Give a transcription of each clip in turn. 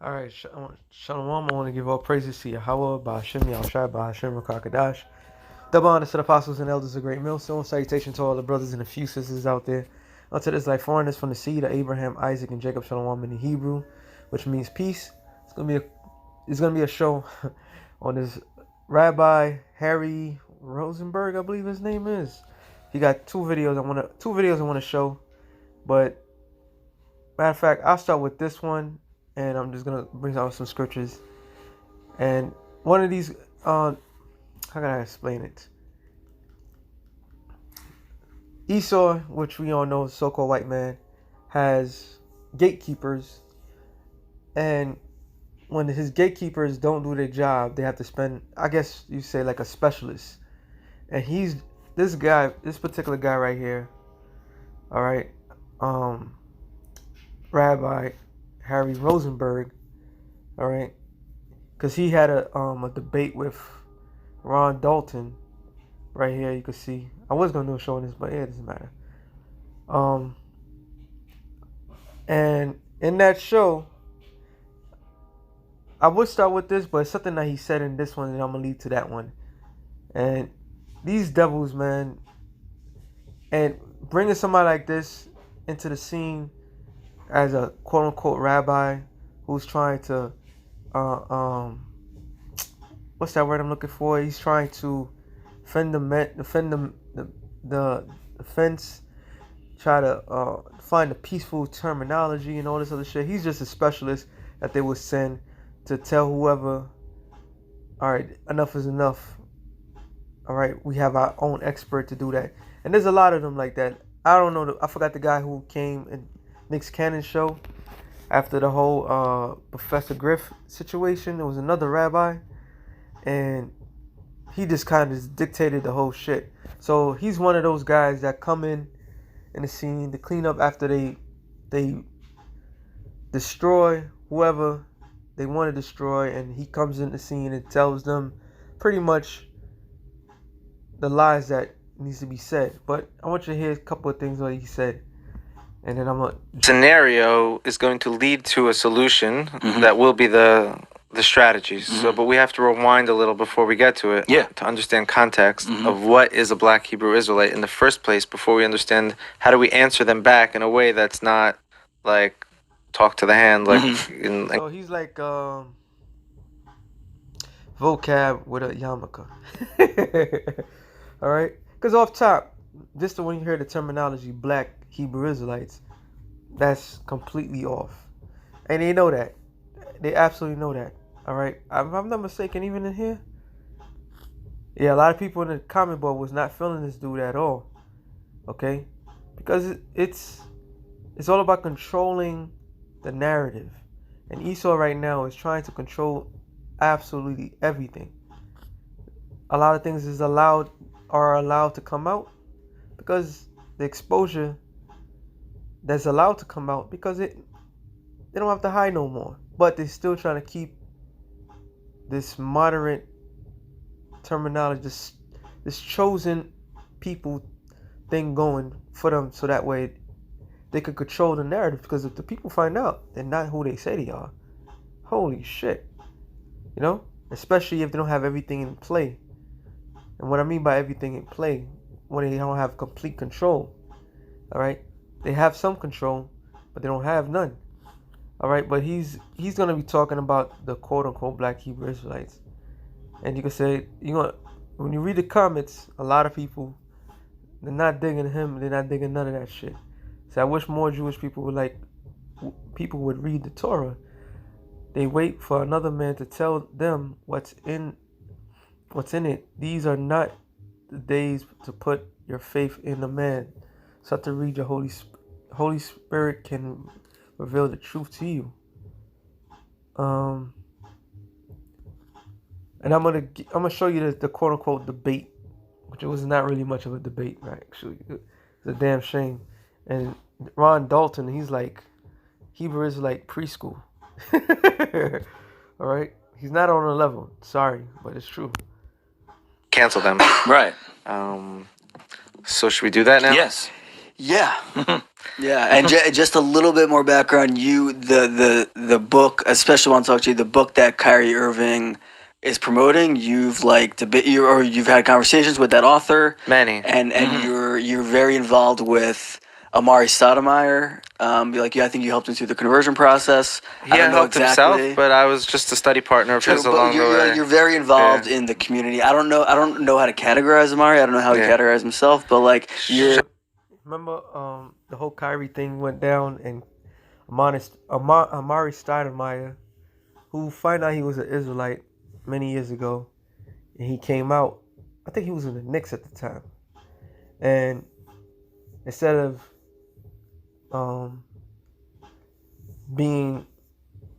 All right, Shalom. I want to give all praises to Yahweh, Ba'ashem, Yahushua, Ba'ashem, Rakakadash. Double honor to the apostles and elders of Great Millstone. Salutation to all the brothers and a few sisters out there. Unto this life foreigners from the seed of Abraham, Isaac, and Jacob, Shalom in the Hebrew, which means peace. It's gonna be a show on this Rabbi Harry Rosenberg, I believe his name is. He got two videos I want to show, but matter of fact, I'll start with this one, and I'm just gonna bring out some scriptures. And one of these, how can I explain it? Esau, which we all know, so-called white man, has gatekeepers, and when his gatekeepers don't do their job, they have to spend, I guess you say, like a specialist. And he's this particular guy right here. All right, Rabbi Harry Rosenberg. All right, because he had a debate with Ron Dalton. Right here, you can see. I was gonna do a show on this, but yeah, it doesn't matter. And in that show, I would start with this, but it's something that he said in this one, and I'm gonna lead to that one. And these devils, man, and bringing somebody like this into the scene as a quote-unquote rabbi who's trying to, what's that word I'm looking for? He's trying to defend the fence, try to find a peaceful terminology and all this other shit. He's just a specialist that they would send to tell whoever, all right, enough is enough. All right, we have our own expert to do that. And there's a lot of them like that. I don't know. I forgot the guy who came in Nick's Cannon show after the whole Professor Griff situation. There was another rabbi, and he just kind of dictated the whole shit. So he's one of those guys that come in the scene to clean up after they destroy whoever they want to destroy, and he comes in the scene and tells them pretty much the lies that needs to be said. But I want you to hear a couple of things that he said, and then I'm gonna scenario is going to lead to a solution that will be the strategies. So, but we have to rewind a little before we get to it, to understand context of what is a black Hebrew Israelite in the first place, before we understand how do we answer them back in a way that's not like talk to the hand, like so he's like vocab with a yarmulke. All right, because off top, just when you hear the terminology black Hebrew Israelites, that's completely off, and they know that. They absolutely know that. All right, if I'm not mistaken, even in here, yeah, a lot of people in the comment board was not feeling this dude at all. Okay, because it's all about controlling the narrative, and Esau right now is trying to control absolutely everything. A lot of things are allowed to come out because the exposure that's allowed to come out, because they don't have to hide no more. But they're still trying to keep this moderate terminology, this chosen people thing going for them, so that way they could control the narrative. Because if the people find out they're not who they say they are, holy shit, you know? Especially if they don't have everything in play. And what I mean by everything in play, when they don't have complete control, all right? They have some control, but they don't have none. All right, but he's going to be talking about the quote-unquote black Hebrew Israelites. And you can say, when you read the comments, a lot of people, they're not digging him. They're not digging none of that shit. So I wish more Jewish people would read the Torah. They wait for another man to tell them what's in it. These are not the days to put your faith in a man. So to read your Holy Spirit can reveal the truth to you. And I'm gonna show you the quote unquote debate, which was not really much of a debate, right? Actually, it's a damn shame. And Ron Dalton, he's like Hebrew Israelite preschool. All right, he's not on a level. Sorry, but it's true. Cancel them. Right. So should we do that now? Yes. Yeah. Yeah, and just a little bit more background. The book, especially want to talk to you. The book that Kyrie Irving is promoting. You've you've had conversations with that author. Many. And you're very involved with Amari Stoudemire. I think you helped him through the conversion process. He helped himself, but I was just a study partner of his along the way. You're very involved in the community. I don't know how to categorize Amari. I don't know how he categorized himself, but you're. Remember, the whole Kyrie thing went down, and Amari Stoudemire, who found out he was an Israelite many years ago, and he came out. I think he was in the Knicks at the time, and instead of being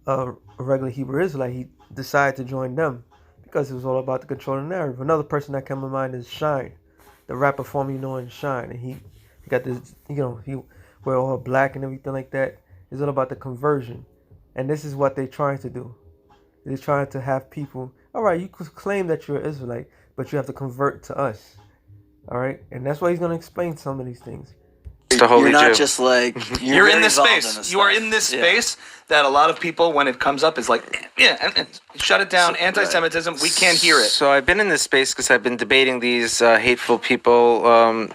a regular Hebrew Israelite, he decided to join them because it was all about the control of the narrative. Another person that came to mind is Shine, the rapper formerly known as Shine, and he got this, he wear all black and everything like that. It's all about the conversion, and this is what they're trying to do. They're trying to have people. All right, you could claim that you're an Israelite, but you have to convert to us. All right, and that's why he's going to explain some of these things. You're not just like you're in this space. You are in this space that a lot of people, when it comes up, is like, and shut it down. Anti-Semitism. We can't hear it. So I've been in this space because I've been debating these hateful people.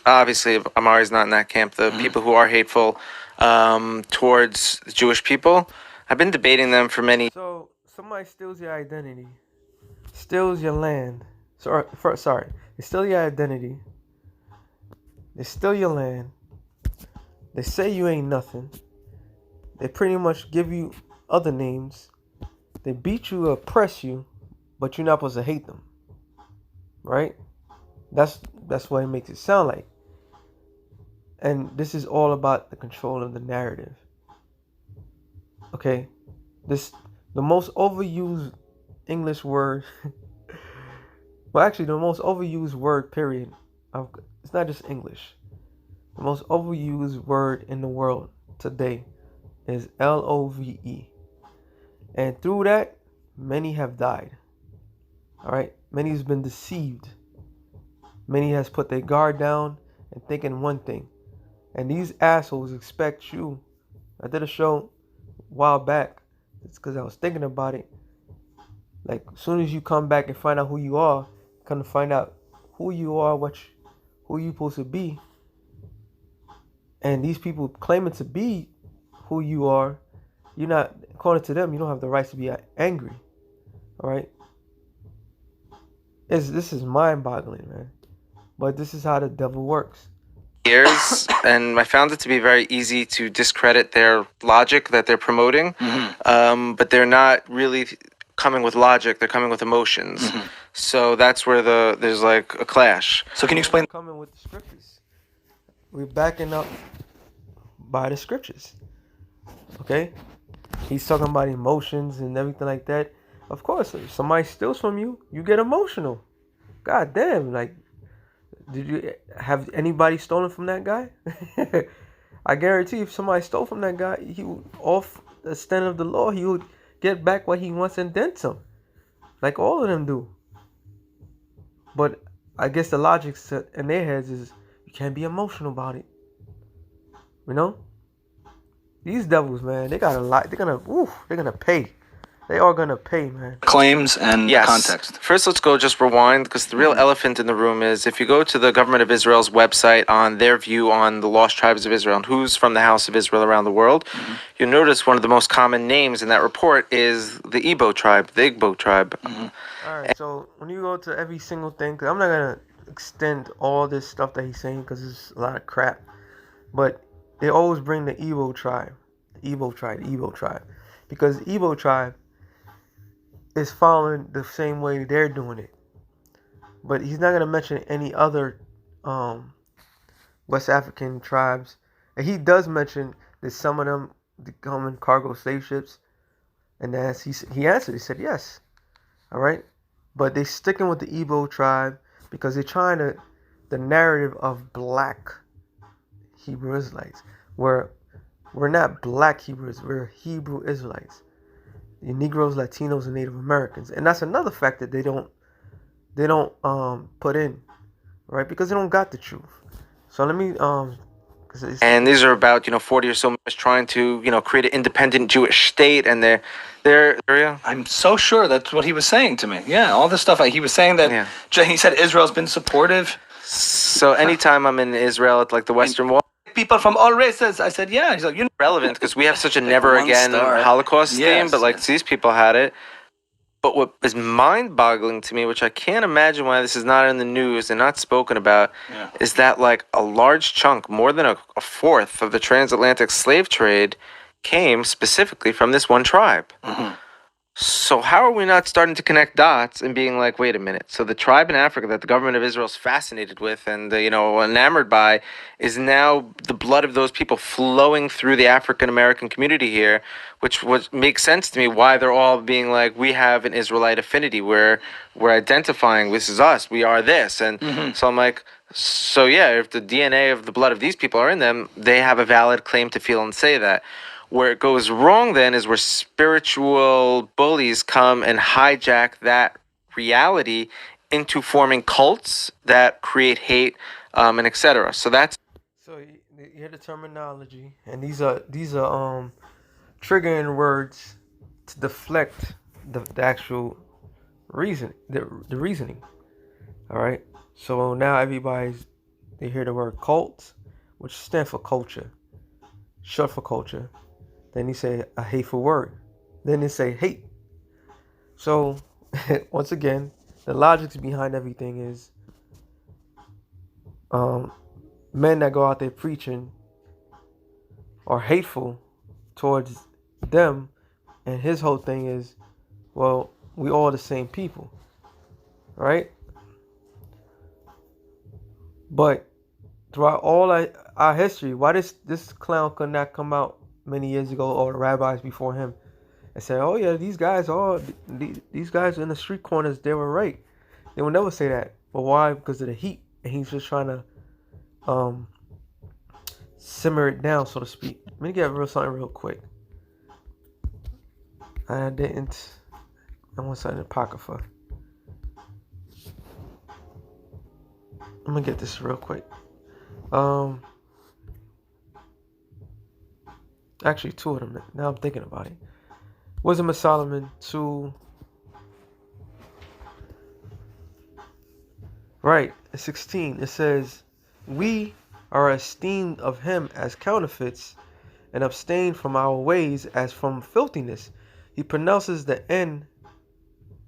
Obviously, Amari's not in that camp. The people who are hateful towards Jewish people, I've been debating them for many. So somebody steals your identity, steals your land. Sorry, they steal your identity. They steal your land. They say you ain't nothing. They pretty much give you other names. They beat you, oppress you, but you're not supposed to hate them. Right? That's what it makes it sound like. And this is all about the control of the narrative. Okay? The most overused English word, well, actually, the most overused word, period. It's not just English. The most overused word in the world today is LOVE. And through that, many have died. All right? Many has been deceived. Many has put their guard down and thinking one thing. And these assholes expect you. I did a show a while back. It's because I was thinking about it. Like, as soon as you come back and find out who you are, come to find out who you are, who you supposed to be. And these people claiming to be who you are, you're not, according to them, you don't have the right to be angry. All right? This is mind-boggling, man. But this is how the devil works. Years, and I found it to be very easy to discredit their logic that they're promoting. But they're not really coming with logic, they're coming with emotions. So that's where there's like a clash. So can you explain? Coming with the scriptures. We're backing up by the scriptures. Okay? He's talking about emotions and everything like that. Of course, if somebody steals from you, you get emotional. God damn, like, did you have anybody stolen from that guy? I guarantee if somebody stole from that guy, he would, off the stand of the law, he would get back what he wants and then some. Like all of them do. But I guess the logic in their heads is you can't be emotional about it. You know? These devils, man, they got a lot. They're gonna pay. They are gonna pay, man. Claims and context. First, let's go just rewind, because the real elephant in the room is if you go to the government of Israel's website on their view on the lost tribes of Israel and who's from the house of Israel around the world, you'll notice one of the most common names in that report is the Igbo tribe, the Igbo tribe. All right, so when you go to every single thing, because I'm not gonna extend all this stuff that he's saying because it's a lot of crap, but they always bring the Igbo tribe, because the Igbo tribe is following the same way they're doing it. But he's not going to mention any other West African tribes. And he does mention that some of them come in cargo slave ships. And as he answered, he said yes. All right? But they're sticking with the Igbo tribe because they're trying to, the narrative of black Hebrew Israelites. Where we're not black Hebrews, we're Hebrew Israelites. The Negroes, Latinos, and Native Americans, and that's another fact that they don't put in, right? Because they don't got the truth. So let me And these are about 40 or so members trying to create an independent Jewish state, and they're I'm so sure that's what he was saying to me. Yeah, all this stuff. He was saying that he said Israel's been supportive. So anytime I'm in Israel at like the Western Wall, people from all races, I said, yeah. He's like, you're relevant because we have such a never again Holocaust theme, but like these people had it. But what is mind-boggling to me, which I can't imagine why this is not in the news and not spoken about, is that like a large chunk, more than a fourth of the transatlantic slave trade came specifically from this one tribe. Mm-hmm. So how are we not starting to connect dots and being like, wait a minute, so the tribe in Africa that the government of Israel is fascinated with and enamored by is now the blood of those people flowing through the African American community here, which makes sense to me why they're all being like, we have an Israelite affinity where we're identifying, this is us, we are this. And so I'm like, so yeah, if the DNA of the blood of these people are in them, they have a valid claim to feel and say that. Where it goes wrong then is where spiritual bullies come and hijack that reality into forming cults that create hate, and etc. So that's. So you hear the terminology, and these are triggering words to deflect the actual reason, the reasoning. All right. So now they hear the word cult, which stands for culture, short for culture. Then you say a hateful word. Then they say hate. So, once again, the logic behind everything is men that go out there preaching are hateful towards them. And his whole thing is, well, we all the same people. Right? But throughout all our history, why this clown could not come out many years ago, or the rabbis before him, and say, oh yeah, these guys in the street corners, they were right. They will never say that. But why? Because of the heat, and he's just trying to simmer it down, so to speak. Let me get something real quick. I want something apocrypha. I'm gonna get this real quick. Actually, two of them. Now I'm thinking about it. Wisdom of Solomon 2. Right, 16. It says, we are esteemed of him as counterfeits, and abstain from our ways as from filthiness. He pronounces the end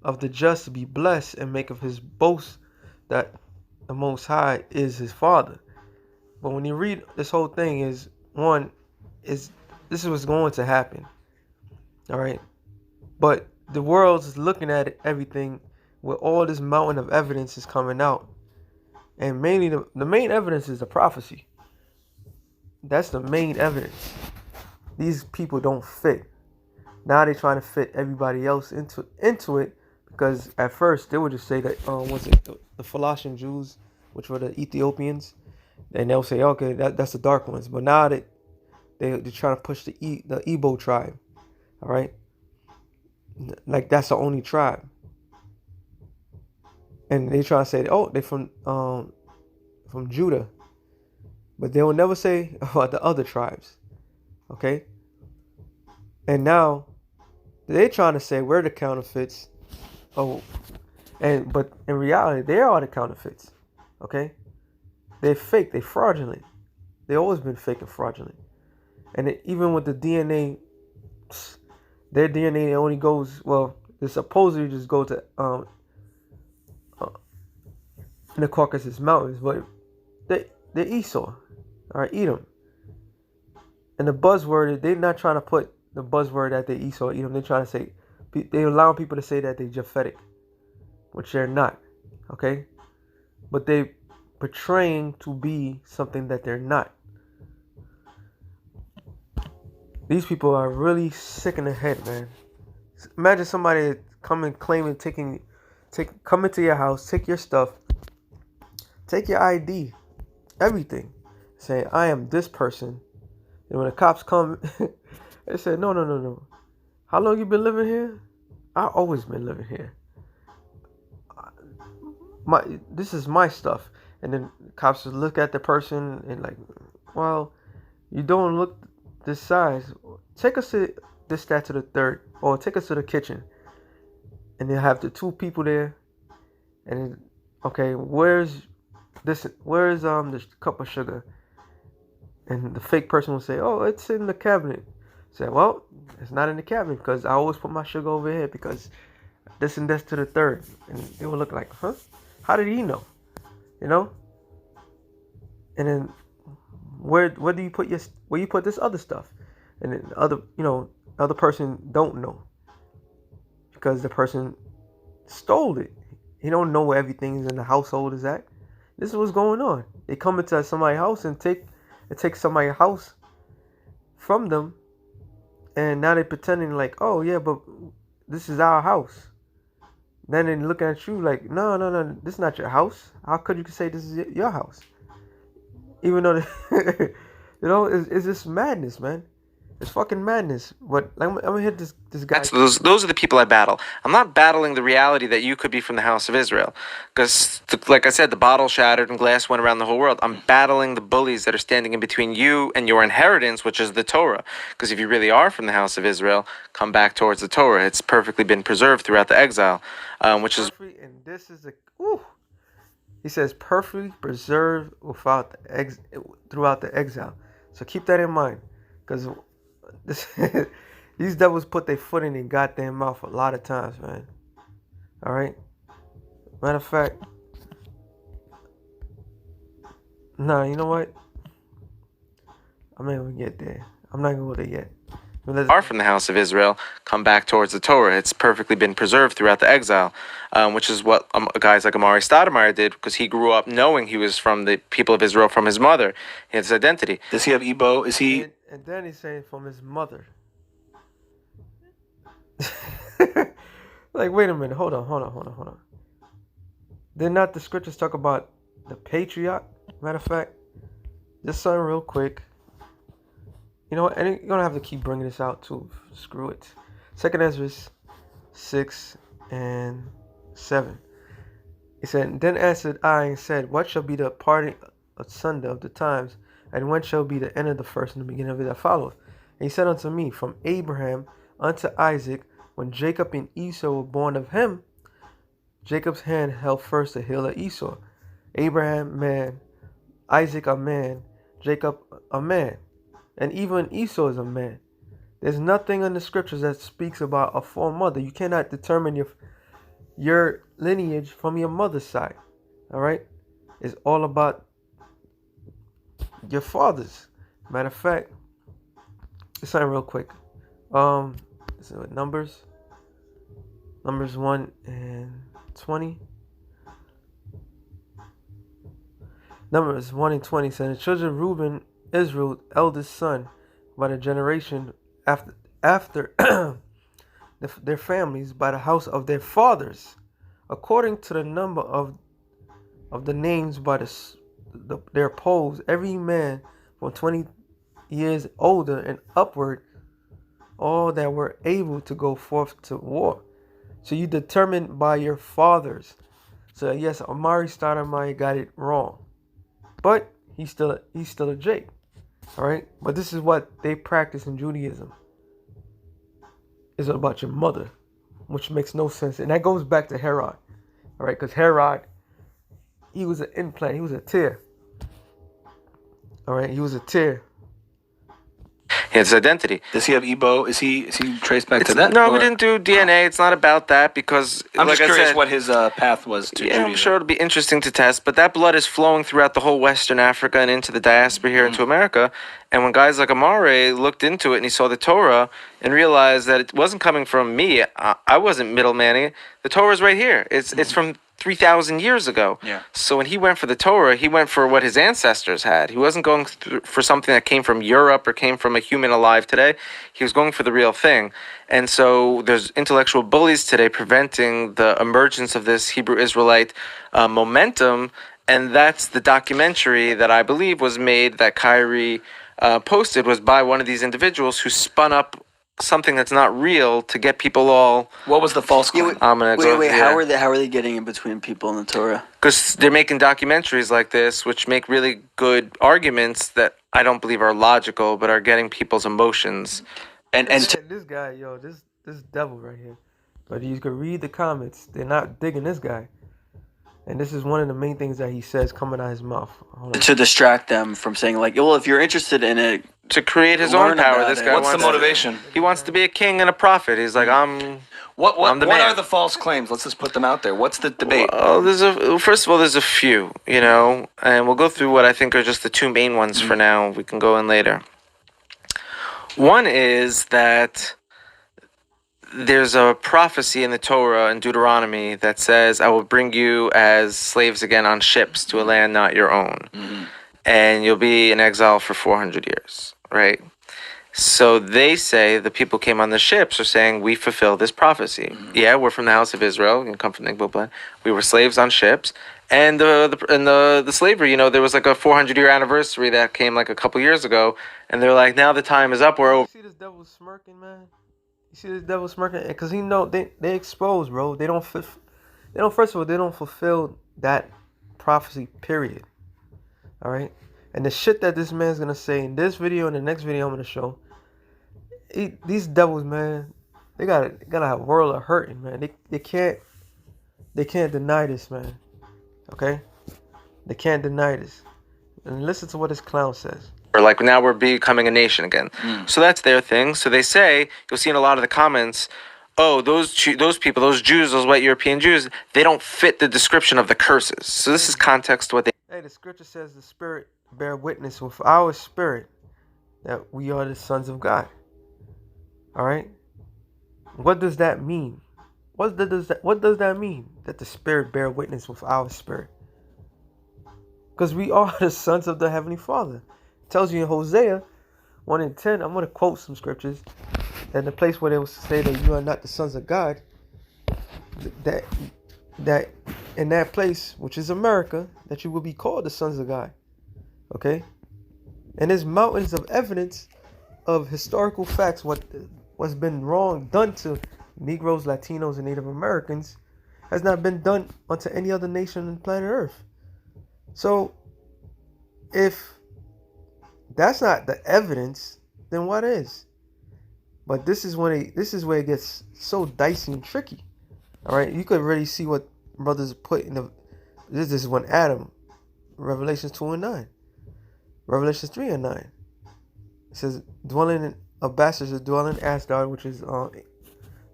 of the just to be blessed, and maketh his boast that the Most High is his Father. But when you read this whole thing, this is what's going to happen. All right. But the world is looking at everything with all this mountain of evidence is coming out. And mainly the main evidence is the prophecy. That's the main evidence. These people don't fit. Now they're trying to fit everybody else into it, because at first they would just say that the Phoenician Jews, which were the Ethiopians, and they'll say, okay, that's the dark ones. But now that they're trying to push the Igbo tribe, all right, like that's the only tribe, and they try to say, oh, they're from Judah, but they will never say about the other tribes, okay? And now they're trying to say we're the counterfeits. But in reality, they are the counterfeits, okay? They're fake, they're fraudulent. They've always been fake and fraudulent. And even with the DNA, their DNA only goes, well, they supposedly just go to in the Caucasus Mountains, but they're Esau, all right, Edom. And the buzzword, they're not trying to put the buzzword that they Esau, Edom. They're trying to say, they allow people to say that they're Japhetic, which they're not, okay? But they portraying to be something that they're not. These people are really sick in the head, man. Imagine somebody coming, claiming, come into your house, take your stuff, take your ID, everything, saying, I am this person. And when the cops come, they say, no. How long you been living here? I've always been living here. This is my stuff. And then cops just look at the person and like, Well, you don't look this size. Take us to this stat to the third, or take us to the kitchen, and then have the two people there, and then, okay, where's this? Where's the cup of sugar? And the fake person will say, "Oh, it's in the cabinet." Say, "Well, it's not in the cabinet because I always put my sugar over here because this and this to the third." And they will look like, "Huh? How did he know?" You know? And then where do you put where you put this other stuff? And then the other, other person don't know because the person stole it. He don't know where everything is in the household is at. This is what's going on. They come into somebody's house and take somebody's house from them, and now they're pretending like, oh yeah, but this is our house. Then they're looking at you like, no, this is not your house. How could you say this is your house? Even though, it's just madness, man. It's fucking madness. But I'm gonna hit this guy. Those are the people I battle. I'm not battling the reality that you could be from the house of Israel, because, like I said, the bottle shattered and glass went around the whole world. I'm battling the bullies that are standing in between you and your inheritance, which is the Torah. Because if you really are from the house of Israel, come back towards the Torah. It's perfectly been preserved throughout the exile, which is. And this is he says perfectly preserved throughout the exile. So keep that in mind, because these devils put their foot in their goddamn mouth a lot of times, man. All right. Matter of fact, nah, you know what? I'm not gonna get there. I'm not gonna go there yet. Are from the house of Israel, come back towards the Torah. It's perfectly been preserved throughout the exile, which is what guys like Amari Stoudemire did, because he grew up knowing he was from the people of Israel from his mother. He had his identity. Does he have Igbo? Is he? And then he's saying from his mother. Like, wait a minute. Hold on. Did not the scriptures talk about the patriarch? Matter of fact, just something real quick. You know what? And you're gonna have to keep bringing this out too. Screw it. 2nd Ezra 6 and 7. He said, "Then answered I and said, What shall be the parting asunder of the times, and when shall be the end of the first and the beginning of it that follows? And he said unto me, From Abraham unto Isaac, when Jacob and Esau were born of him, Jacob's hand held first the heel of Esau. Abraham, man, Isaac, a man, Jacob, a man. And even Esau is a man. There's nothing in the scriptures that speaks about a foremother. You cannot determine your lineage from your mother's side. All right? It's all about your father's. Matter of fact, it's something real quick. So Numbers 1 and 20. Numbers 1 and 20 said, the children of Reuben, Israel's eldest son, by the generation after their families, by the house of their fathers, according to the number of the names by their polls, every man from 20 years older and upward, all that were able to go forth to war. So you determined by your fathers. So yes, Amari Stoudemire got it wrong, but he's still a Jake. All right, but this is what they practice in Judaism. It's about your mother, which makes no sense, and that goes back to Herod. All right, because Herod, he was an implant, he was a tear. All right, he was a tear. He has his identity. Does he have Igbo? Is he traced back to that? No, we didn't do DNA. It's not about that, because I'm just curious what his path was to Judaism. I'm sure it'll be interesting to test, but that blood is flowing throughout the whole Western Africa and into the diaspora here into America. And when guys like Amare looked into it and he saw the Torah and realized that it wasn't coming from me, I wasn't middlemaning it. The Torah is right here. It's from 3,000 years ago. Yeah. So when he went for the Torah, he went for what his ancestors had. He wasn't going for something that came from Europe or came from a human alive today. He was going for the real thing. And so there's intellectual bullies today preventing the emergence of this Hebrew Israelite momentum. And that's the documentary that I believe was made, that Kyrie posted, was by one of these individuals who spun up something that's not real to get people all. What was the false claim? Wait. How are they getting in between people in the Torah? Because they're making documentaries like this, which make really good arguments that I don't believe are logical, but are getting people's emotions. And this guy, this devil right here. But you can read the comments. They're not digging this guy. And this is one of the main things that he says coming out of his mouth. To distract them from saying, like, well, if you're interested in it. To create his own power. This guy What's the motivation? He wants to be a king and a prophet. He's like, What are the false claims? Let's just put them out there. What's the debate? Well, first of all, there's a few, and we'll go through what I think are just the two main ones for now. We can go in later. One is that there's a prophecy in the Torah in Deuteronomy that says, I will bring you as slaves again on ships to a land not your own. Mm-hmm. And you'll be in exile for 400 years, right? So they say, the people who came on the ships are saying, we fulfill this prophecy. Mm-hmm. Yeah, we're from the house of Israel, you come from the bloodline. We were slaves on ships. And the slavery, there was like a 400-year anniversary that came like a couple years ago. And they're like, now the time is up, we're over. You see this devil smirking, man? You see this devil smirking? Because he know they expose, bro. They don't first of all, they don't fulfill that prophecy, period. All right? And the shit that this man's going to say in this video and the next video I'm going to show, these devils, man, they gotta have a world of hurting, man. They can't deny this, man. Okay? They can't deny this. And listen to what this clown says. Or like now we're becoming a nation again. So that's their thing. So they say, you'll see in a lot of the comments, oh, those people, those Jews, those white European Jews, they don't fit the description of the curses. So this is context to what they... Hey, the scripture says the Spirit bear witness with our spirit that we are the sons of God. All right? What does that mean? What does that mean? That the Spirit bear witness with our spirit? Because we are the sons of the Heavenly Father. It tells you in Hosea 1:10. I'm going to quote some scriptures. And the place where they will say that you are not the sons of God, that in that place, which is America, that you will be called the sons of God. Okay? And there's mountains of evidence of historical facts, what's been wrong done to Negroes, Latinos, and Native Americans has not been done unto any other nation on planet Earth. So, if that's not the evidence, then what is? But this is where it gets so dicey and tricky. All right, you could already see what brothers put in the. This is when Adam, Revelations 2:9, Revelations 3:9. It says dwelling of bastards is dwelling in Asgard, which is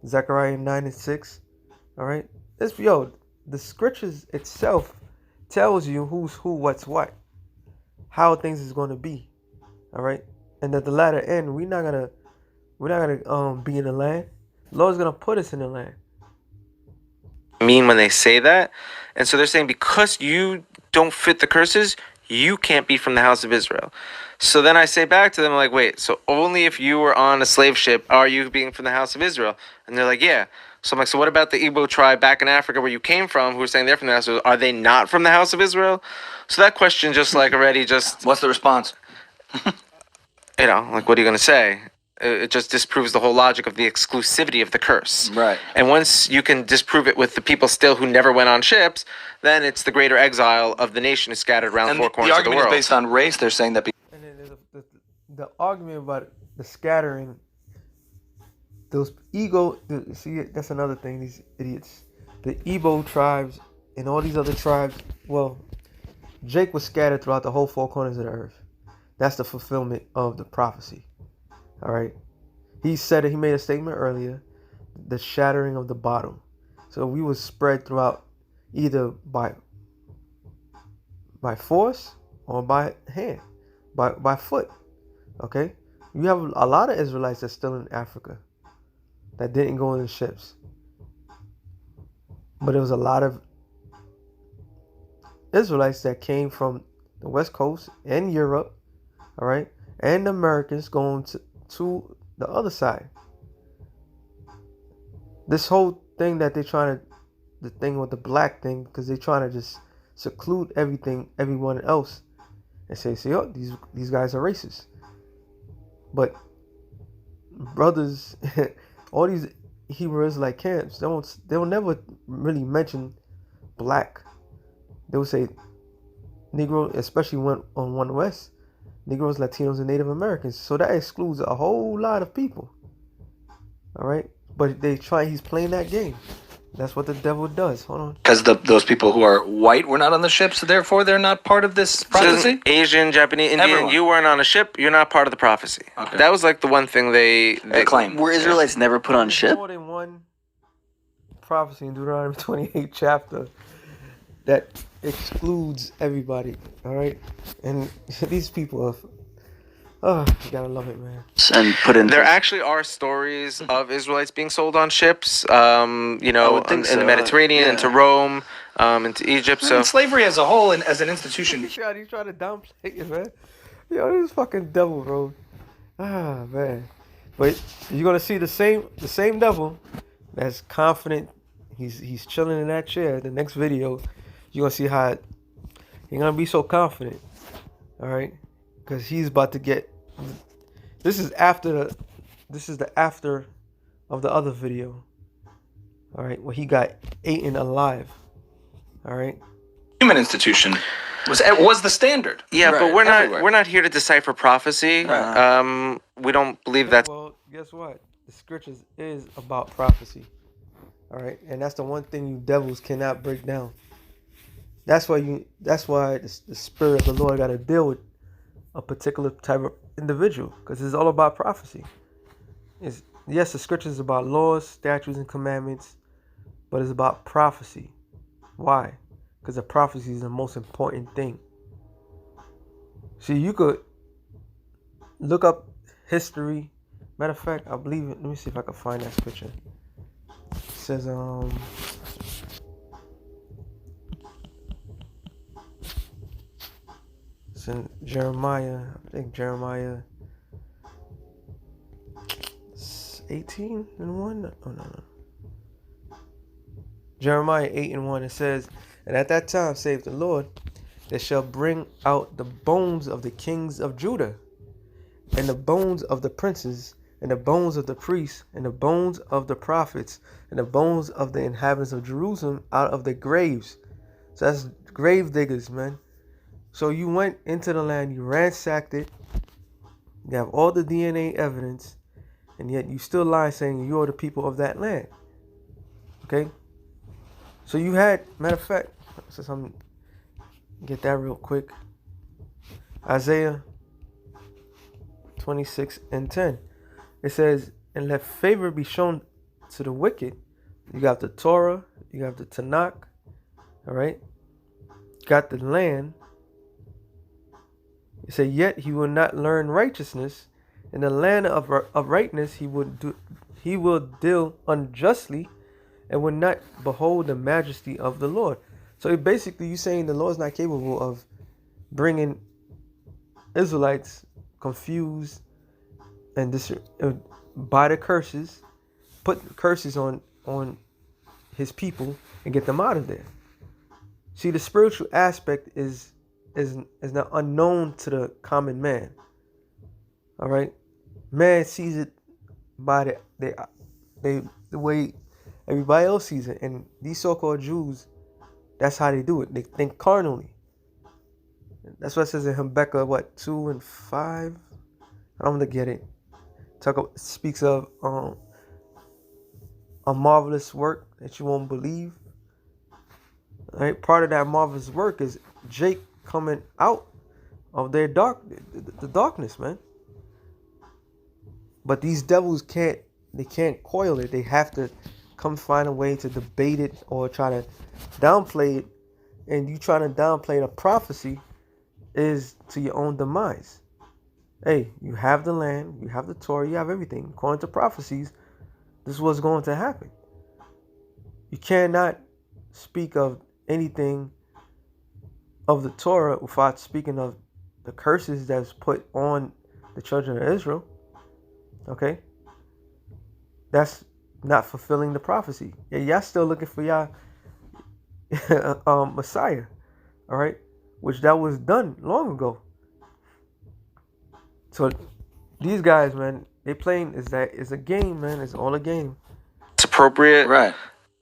Zechariah 9:6. All right, the scriptures itself tells you who's who, what's what, how things is going to be. All right, and at the latter end, we're not gonna be in the land. The Lord's gonna put us in the land. Mean when they say that, and so they're saying because you don't fit the curses, you can't be from the house of Israel. So then I say back to them, like, wait, so only if you were on a slave ship are you being from the house of Israel? And they're like, yeah. So I'm like, so what about the Igbo tribe back in Africa where you came from who are saying they're from the house of Israel? Are they not from the house of Israel? So that question just like already just... What's the response? Like, what are you going to say? It just disproves the whole logic of the exclusivity of the curse. Right. And once you can disprove it with the people still who never went on ships, then it's the greater exile of the nation is scattered around four corners of the world. The argument is based on race. They're saying that... And then there's the argument about the scattering. Those see, that's another thing, these idiots. The Igbo tribes and all these other tribes, well, Jake was scattered throughout the whole four corners of the earth. That's the fulfillment of the prophecy. All right. He said it, he made a statement earlier, the shattering of the bottom. So we was spread throughout either by force or by hand, by foot. Okay? You have a lot of Israelites that's still in Africa that didn't go in the ships. But there was a lot of Israelites that came from the West Coast and Europe, all right, and the Americans going to the other side. This whole thing that they're trying to, the thing with the black thing, because they're trying to just seclude everyone else, and say, oh, these guys are racist. But brothers, all these Hebrew Israelite camps, they'll never really mention black. They will say Negro, especially on One West, Negroes, Latinos, and Native Americans. So that excludes a whole lot of people. All right, but he's playing that game. That's what the devil does. Hold on. Because those people who are white were not on the ship, so therefore they're not part of this prophecy? Asian, Japanese, Indian, Everyone. You weren't on a ship, you're not part of the prophecy. Okay. That was like the one thing they claim. Were Israelites never put on ship? More than one prophecy in Deuteronomy 28 chapter that excludes everybody. All right, and these people are. Oh, you gotta love it, man. And put in. There actually are stories of Israelites being sold on ships, in the Mediterranean, into Rome, into Egypt. So slavery as a whole and as an institution. He's trying to downplay it, man. Yo, this fucking devil, bro. Ah, man. But you're gonna see the same devil that's confident. He's chilling in that chair. The next video, you're gonna see how he's gonna be so confident. All right. Because he's about to get. This is the after of the other video. All right, where he got eaten alive. All right. Human institution was the standard. Yeah, right, but everywhere. we're not here to decipher prophecy. Right. We don't believe that. Well, guess what? The scriptures is about prophecy. All right, and that's the one thing you devils cannot break down. That's why the spirit of the Lord got to deal with a particular type of individual, because it's all about prophecy. Yes, the scripture is about laws, statutes, and commandments, but it's about prophecy. Why? Because the prophecy is the most important thing. See, you could look up history. Matter of fact, I believe it. Let me see if I can find that scripture. It says, in Jeremiah, I think Jeremiah 18:1. Oh no. Jeremiah 8:1. It says, "And at that time, saith the Lord, they shall bring out the bones of the kings of Judah, and the bones of the princes, and the bones of the priests, and the bones of the prophets, and the bones of the inhabitants of Jerusalem out of the graves." So that's grave diggers, man. So you went into the land, you ransacked it, you have all the DNA evidence, and yet you still lie saying you are the people of that land. Okay? So you had, matter of fact, since I'm get that real quick. Isaiah 26:10. It says, "And let favor be shown to the wicked." You got the Torah, you got the Tanakh, all right? You got the land. It said, "Yet he will not learn righteousness. In the land of uprightness he will deal unjustly, and will not behold the majesty of the Lord." So basically, you're saying the Lord's not capable of bringing Israelites confused and by the curses, put curses on his people and get them out of there. See, the spiritual aspect is not unknown to the common man. All right, man sees it by the way everybody else sees it, and these so-called Jews, that's how they do it. They think carnally. That's what it says in Habakkuk 2:5. I'm gonna get it. Speaks of a marvelous work that you won't believe. All right, part of that marvelous work is Jake coming out of their the darkness, man. But these devils can't coil it. They have to come find a way to debate it or try to downplay it. And you trying to downplay the prophecy is to your own demise. Hey, you have the land, you have the Torah, you have everything. According to prophecies, this is what's going to happen. You cannot speak of anything of the Torah without speaking of the curses that's put on the children of Israel. Okay? That's not fulfilling the prophecy. Yeah, y'all still looking for y'all Messiah. All right? Which that was done long ago. So these guys, man, they playing is a game, man. It's all a game. It's appropriate, Right.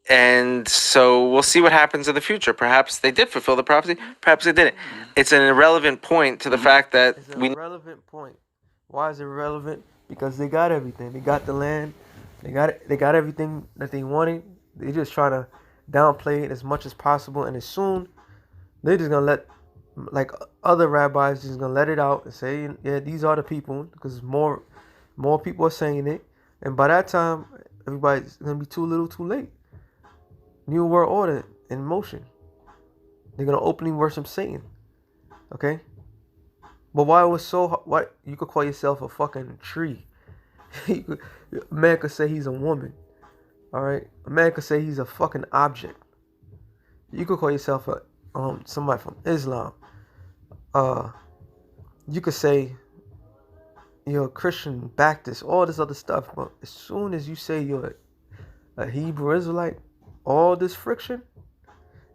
And so we'll see what happens in the future. Perhaps they did fulfill the prophecy. Perhaps they didn't. It's an irrelevant point to the fact that it's an irrelevant point. Why is it relevant? Because they got everything. They got the land. They got everything that they wanted. They just trying to downplay it as much as possible, and as soon they're just gonna let, like other rabbis, just gonna let it out and say, yeah, these are the people, because more people are saying it, and by that time, everybody's gonna be too little, too late. New world order in motion. They're gonna openly worship Satan. Okay. But why it was so? What you could call yourself a fucking tree? A man could say he's a woman. All right. A man could say he's a fucking object. You could call yourself a somebody from Islam. You could say you're a Christian, Baptist, all this other stuff. But as soon as you say you're a Hebrew Israelite, all this friction,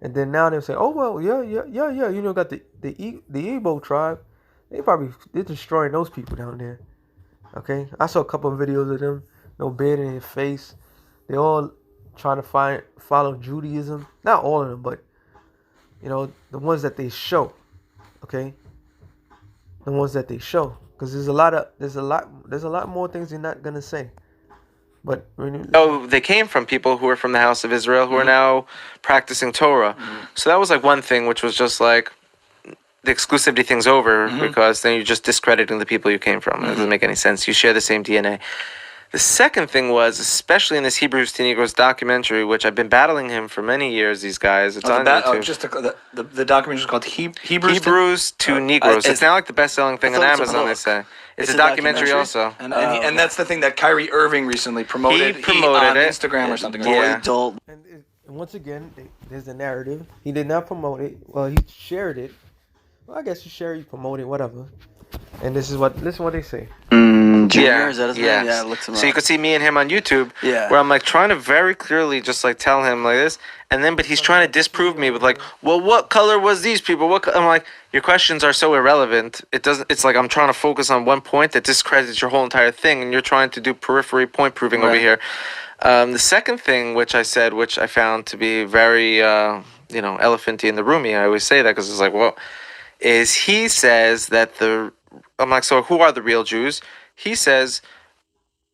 and then now they'll say, oh well, yeah. You know, got the Igbo tribe. They're destroying those people down there. Okay, I saw a couple of videos of them, no beard in their face. They all trying to follow Judaism. Not all of them, but you know, the ones that they show. Okay, the ones that they show, because there's a lot more things they're not gonna say. But they came from people who were from the house of Israel who are now practicing Torah. So that was like one thing, which was just like the exclusivity thing's over, because then you're just discrediting the people you came from. It doesn't make any sense. You share the same DNA. The second thing was, especially in this Hebrews to Negroes documentary, which I've been battling him for many years, these guys. It's on YouTube. The documentary is called Hebrews to Negroes. It's now like the best-selling thing on Amazon, they say. It's a documentary also. And that's the thing that Kyrie Irving recently promoted. He promoted on it. Instagram or something. Yeah. And once again, there's a narrative. He did not promote it. Well, he shared it. Well, I guess you share, you promote it, whatever. And listen what they say. Junior, is that his name? Yeah, looks him so up. you could see me and him on YouTube, where I'm like trying to very clearly just like tell him like this, and then but he's trying to disprove me with like, well, what color was these people? I'm like, your questions are so irrelevant. It's like I'm trying to focus on one point that discredits your whole entire thing, and you're trying to do periphery point proving over here. The second thing, which I said, which I found to be very, elephanty in the roomie, I always say that because it's like, well, is he says that I'm like, so who are the real Jews? He says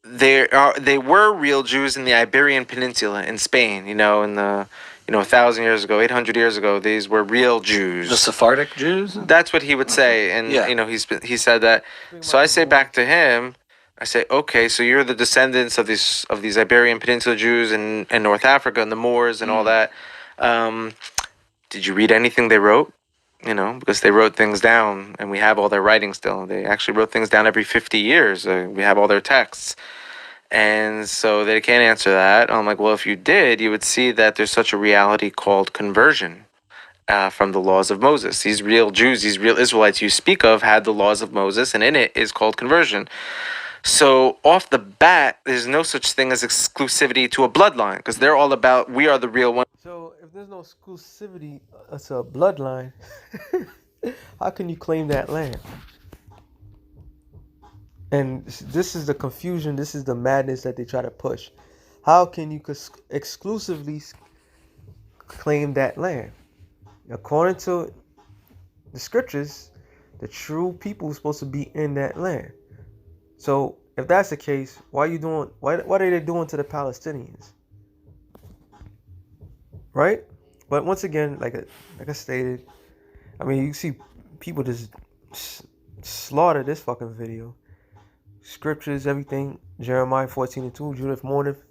they were real Jews in the Iberian Peninsula in Spain, in the 1,000 years ago, 800 years ago, these were real Jews. The Sephardic Jews? That's what he would say. And, he said that. So I say back to him, I say, okay, so you're the descendants of these Iberian Peninsula Jews in North Africa and the Moors and all that. Did you read anything they wrote? Because they wrote things down, and we have all their writing still. They actually wrote things down every 50 years. We have all their texts. And so they can't answer that. I'm like, well, if you did, you would see that there's such a reality called conversion from the laws of Moses. These real Jews, these real Israelites you speak of had the laws of Moses, and in it is called conversion. So off the bat, there's no such thing as exclusivity to a bloodline, because they're all about, we are the real one. So if there's no exclusivity to a bloodline, how can you claim that land? And this is the confusion, this is the madness that they try to push. How can you exclusively claim that land? According to the scriptures, the true people are supposed to be in that land. So if that's the case, what are they doing to the Palestinians? Right? But once again, like I stated, I mean, you see people just slaughter this fucking video. Scriptures, everything. Jeremiah 14:2, Judith mourneth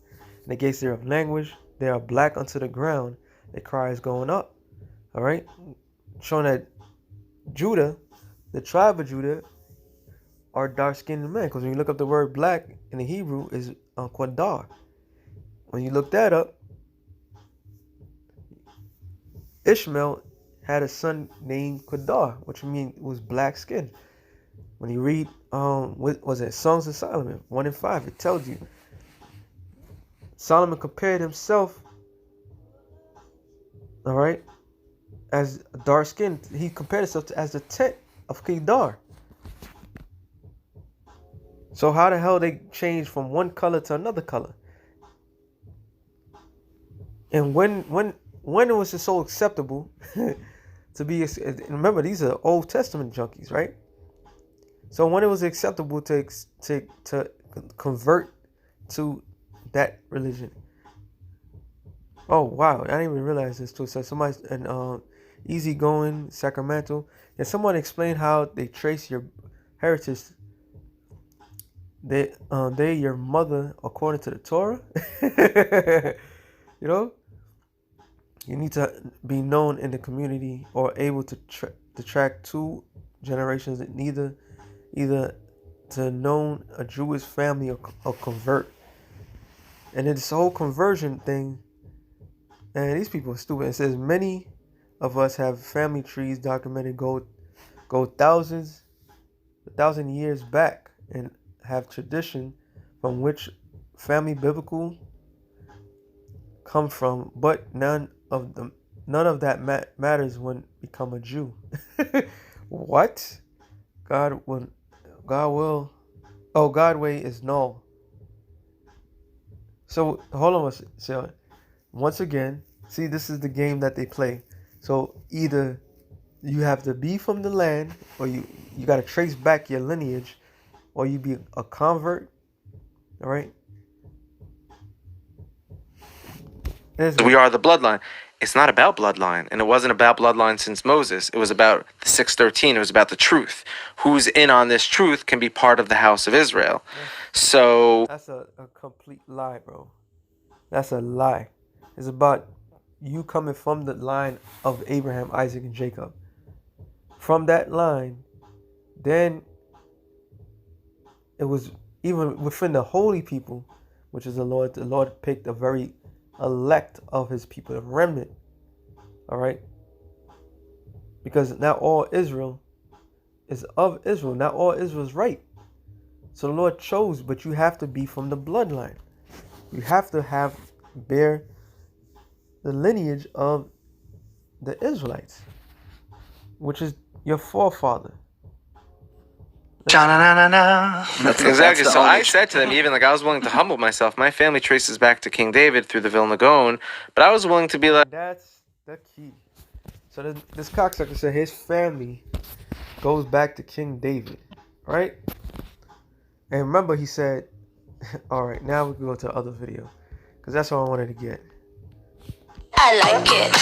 in the gates thereof language. They are black unto the ground. Their cry is going up. All right? Showing that Judah, the tribe of Judah, are dark-skinned men. Because when you look up the word black in the Hebrew is Qadar. When you look that up, Ishmael had a son named Qadar, which means was black skin. When you read, what was it, Songs of Solomon 1:5, it tells you Solomon compared himself, all right, as dark skin. He compared himself as the tent of Kedar. So how the hell they changed from one color to another color? And when was it so acceptable to be? Remember, these are Old Testament junkies, right? So when it was acceptable to convert to that religion. Oh wow, I didn't even realize this too. So somebody easygoing Sacramento. Can someone explain how they trace your heritage? They your mother according to the Torah. You know, you need to be known in the community or able to track 2 generations, either to known a Jewish family or convert. And this whole conversion thing, and these people are stupid. It says many of us have family trees documented go 1,000 years back and have tradition from which family biblical come from, but none of that matters when become a Jew. What? God will. Oh, God way is null. So hold on a second. Once again, see, this is the game that they play. So either you have to be from the land, or you got to trace back your lineage, or you be a convert. All right. We are the bloodline. It's not about bloodline, and it wasn't about bloodline since Moses. It was about the 613. It was about the truth. Who's in on this truth can be part of the house of Israel. So that's a complete lie, bro. That's a lie. It's about you coming from the line of Abraham, Isaac, and Jacob. From that line, then it was even within the holy people, which is the Lord. The Lord picked a very elect of his people, a remnant. All right, because not all Israel is of Israel. Not all Israel is right. So the Lord chose, but you have to be from the bloodline. You have to bear the lineage of the Israelites, which is your forefather. Exactly. So I said to them, even like I was willing to humble myself. My family traces back to King David through the Vilna Gaon, but I was willing to be like. That's the key. So this cocksucker said his family goes back to King David, right? And remember, he said, all right, now we can go to the other video, because that's what I wanted to get. I like it.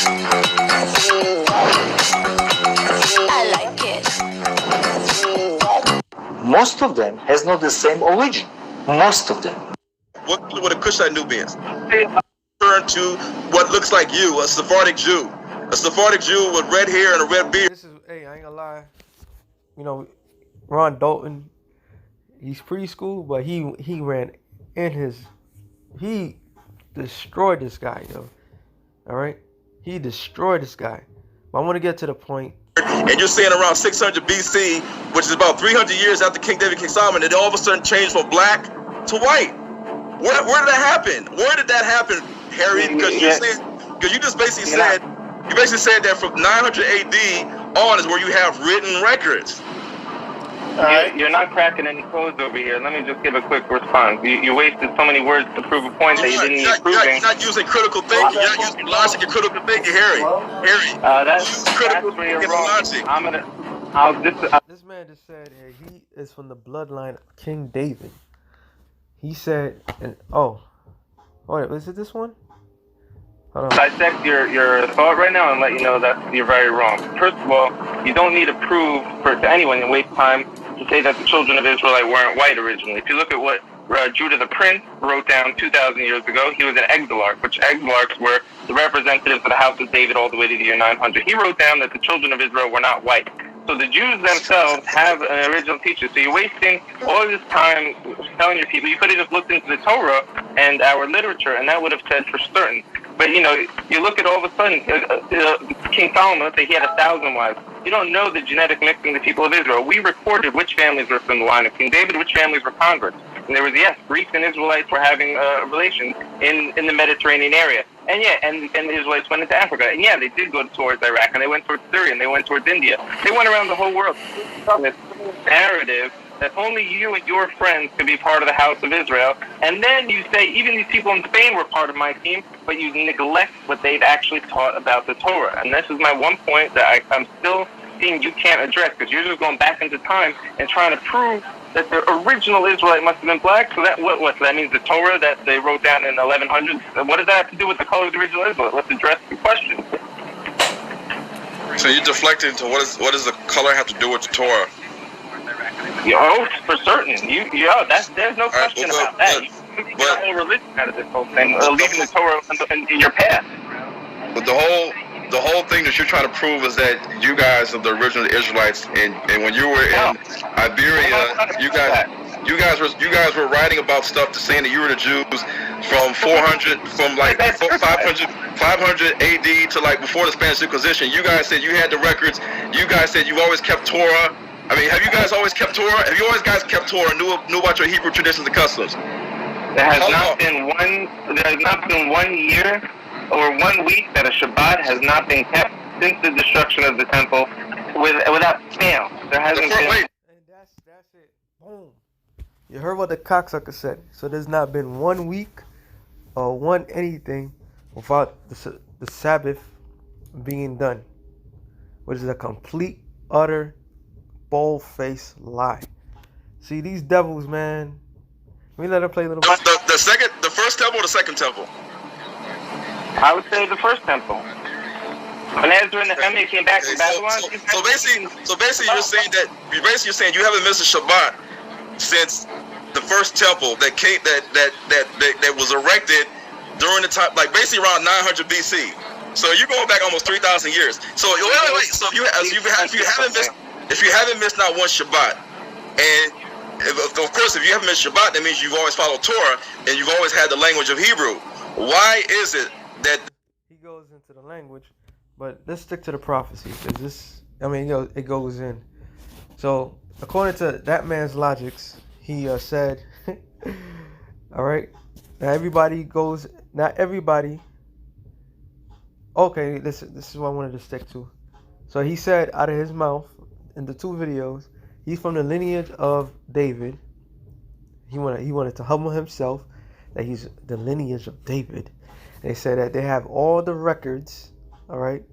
I like it. Most of them has not the same origin. Most of them. What a Cushite Nubians? Turn to what looks like you, a Sephardic Jew. A Sephardic Jew with red hair and a red beard. Hey, I ain't gonna lie. You know, Ron Dalton, he's preschool, but he ran in he destroyed this guy, yo. All right? He destroyed this guy. But I want to get to the point. And you're saying around 600 BC, which is about 300 years after King David, King Solomon, it all of a sudden changed from black to white. Where did that happen? Where did that happen, Harry? Because you basically said that from 900 AD on is where you have written records. You're not cracking any codes over here. Let me just give a quick response. You wasted so many words to prove a point that you didn't need proving. You're not using critical thinking. You're not using logic and critical thinking, Harry. That's where you're wrong. Logic. This man just said he is from the bloodline of King David. He said, is it this one? Dissect your thought right now and let you know that you're very wrong. First of all, you don't need to prove to anyone and waste time to say that the children of Israel weren't white originally. If you look at what Judah the Prince wrote down 2,000 years ago, he was an exilarch, which exilarchs were the representatives of the house of David all the way to the year 900. He wrote down that the children of Israel were not white. So the Jews themselves have an original teacher. So you're wasting all this time telling your people. You could have just looked into the Torah and our literature, and that would have said for certain. But, you look at all of a sudden, King Solomon, let's say he had 1,000 wives. You don't know the genetic mixing of the people of Israel. We recorded which families were from the line of King David, which families were converts. And there was, Greeks and Israelites were having relations in the Mediterranean area. And the Israelites went into Africa. And they did go towards Iraq, and they went towards Syria, and they went towards India. They went around the whole world. This narrative that only you and your friends could be part of the house of Israel. And then you say, even these people in Spain were part of my team, but you neglect what they've actually taught about the Torah. And this is my one point that I'm still seeing you can't address, because you're just going back into time and trying to prove that the original Israelite must have been black. So that what? So that means the Torah that they wrote down in 1100. What does that have to do with the color of the original Israelite? Let's address the question. So you're deflecting to what does the color have to do with the Torah? Oh, for certain. There's no question about that. You get the whole religion out of this whole thing, leaving the Torah in your past. But the whole thing that you're trying to prove is that you guys are the original Israelites, and when you were in Iberia, you guys were writing about stuff to saying that you were the Jews from 500 AD to like before the Spanish Inquisition. You guys said you had the records. You guys said you always kept Torah. I mean, have you guys always kept Torah? Have you always guys kept Torah and knew about your Hebrew traditions and customs? There has not been one year or 1 week that a Shabbat has not been kept since the destruction of the temple without fail. There hasn't been. And that's it. Boom. You heard what the cocksucker said. So there's not been 1 week or one anything without the Sabbath being done, which is a complete, utter, bold-faced lie. See, these devils, man. Let me let her play a little bit. The first temple or the second temple? I would say the first temple. When Ezra and Nehemiah came back from Babylon. So basically, you're saying you haven't missed a Shabbat since the first temple that was erected during the time, like basically around 900 BC. So you're going back almost 3,000 years. So wait. So if you haven't missed not one Shabbat, and of course if you haven't missed Shabbat, that means you've always followed Torah and you've always had the language of Hebrew. Why is it that he goes into the language? But let's stick to the prophecy, because it goes in. So according to that man's logics, he said, all right, not everybody. Okay, this is what I wanted to stick to. So he said out of his mouth in the 2 videos, he's from the lineage of David. He wanted to humble himself that he's the lineage of David. And they said that they have all the records, all right,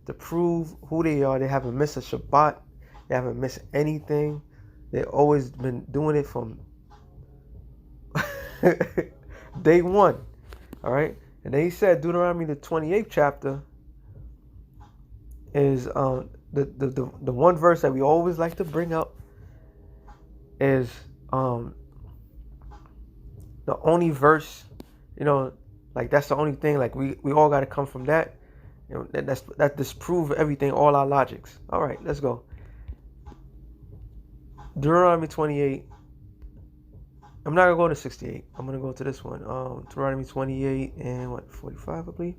to prove who they are. They haven't missed a Shabbat. They haven't missed anything. They've always been doing it from day one, all right. And then he said Deuteronomy the 28th chapter is the one verse that we always like to bring up is the only verse, like that's the only thing, like we all got to come from that. That disprove everything, all our logics. All right, let's go. Deuteronomy 28. I'm not gonna go to 68. I'm gonna go to this one. Deuteronomy 28 and 45, I believe.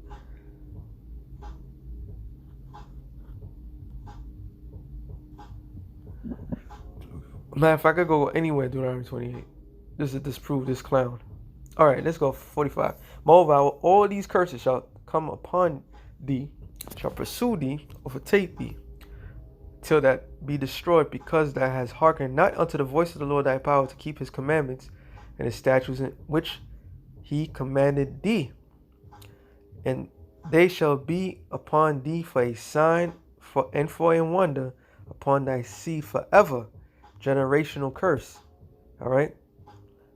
Man, if I could go anywhere, Deuteronomy 28. This is disprove this clown. All right, let's go 45. Moreover, all these curses shall come upon thee, shall pursue thee, overtake thee, till that be destroyed, because thou hast hearkened not unto the voice of the Lord thy power to keep his commandments and his statutes which he commanded thee. And they shall be upon thee for a sign and for a wonder upon thy seed forever. Generational curse. All right?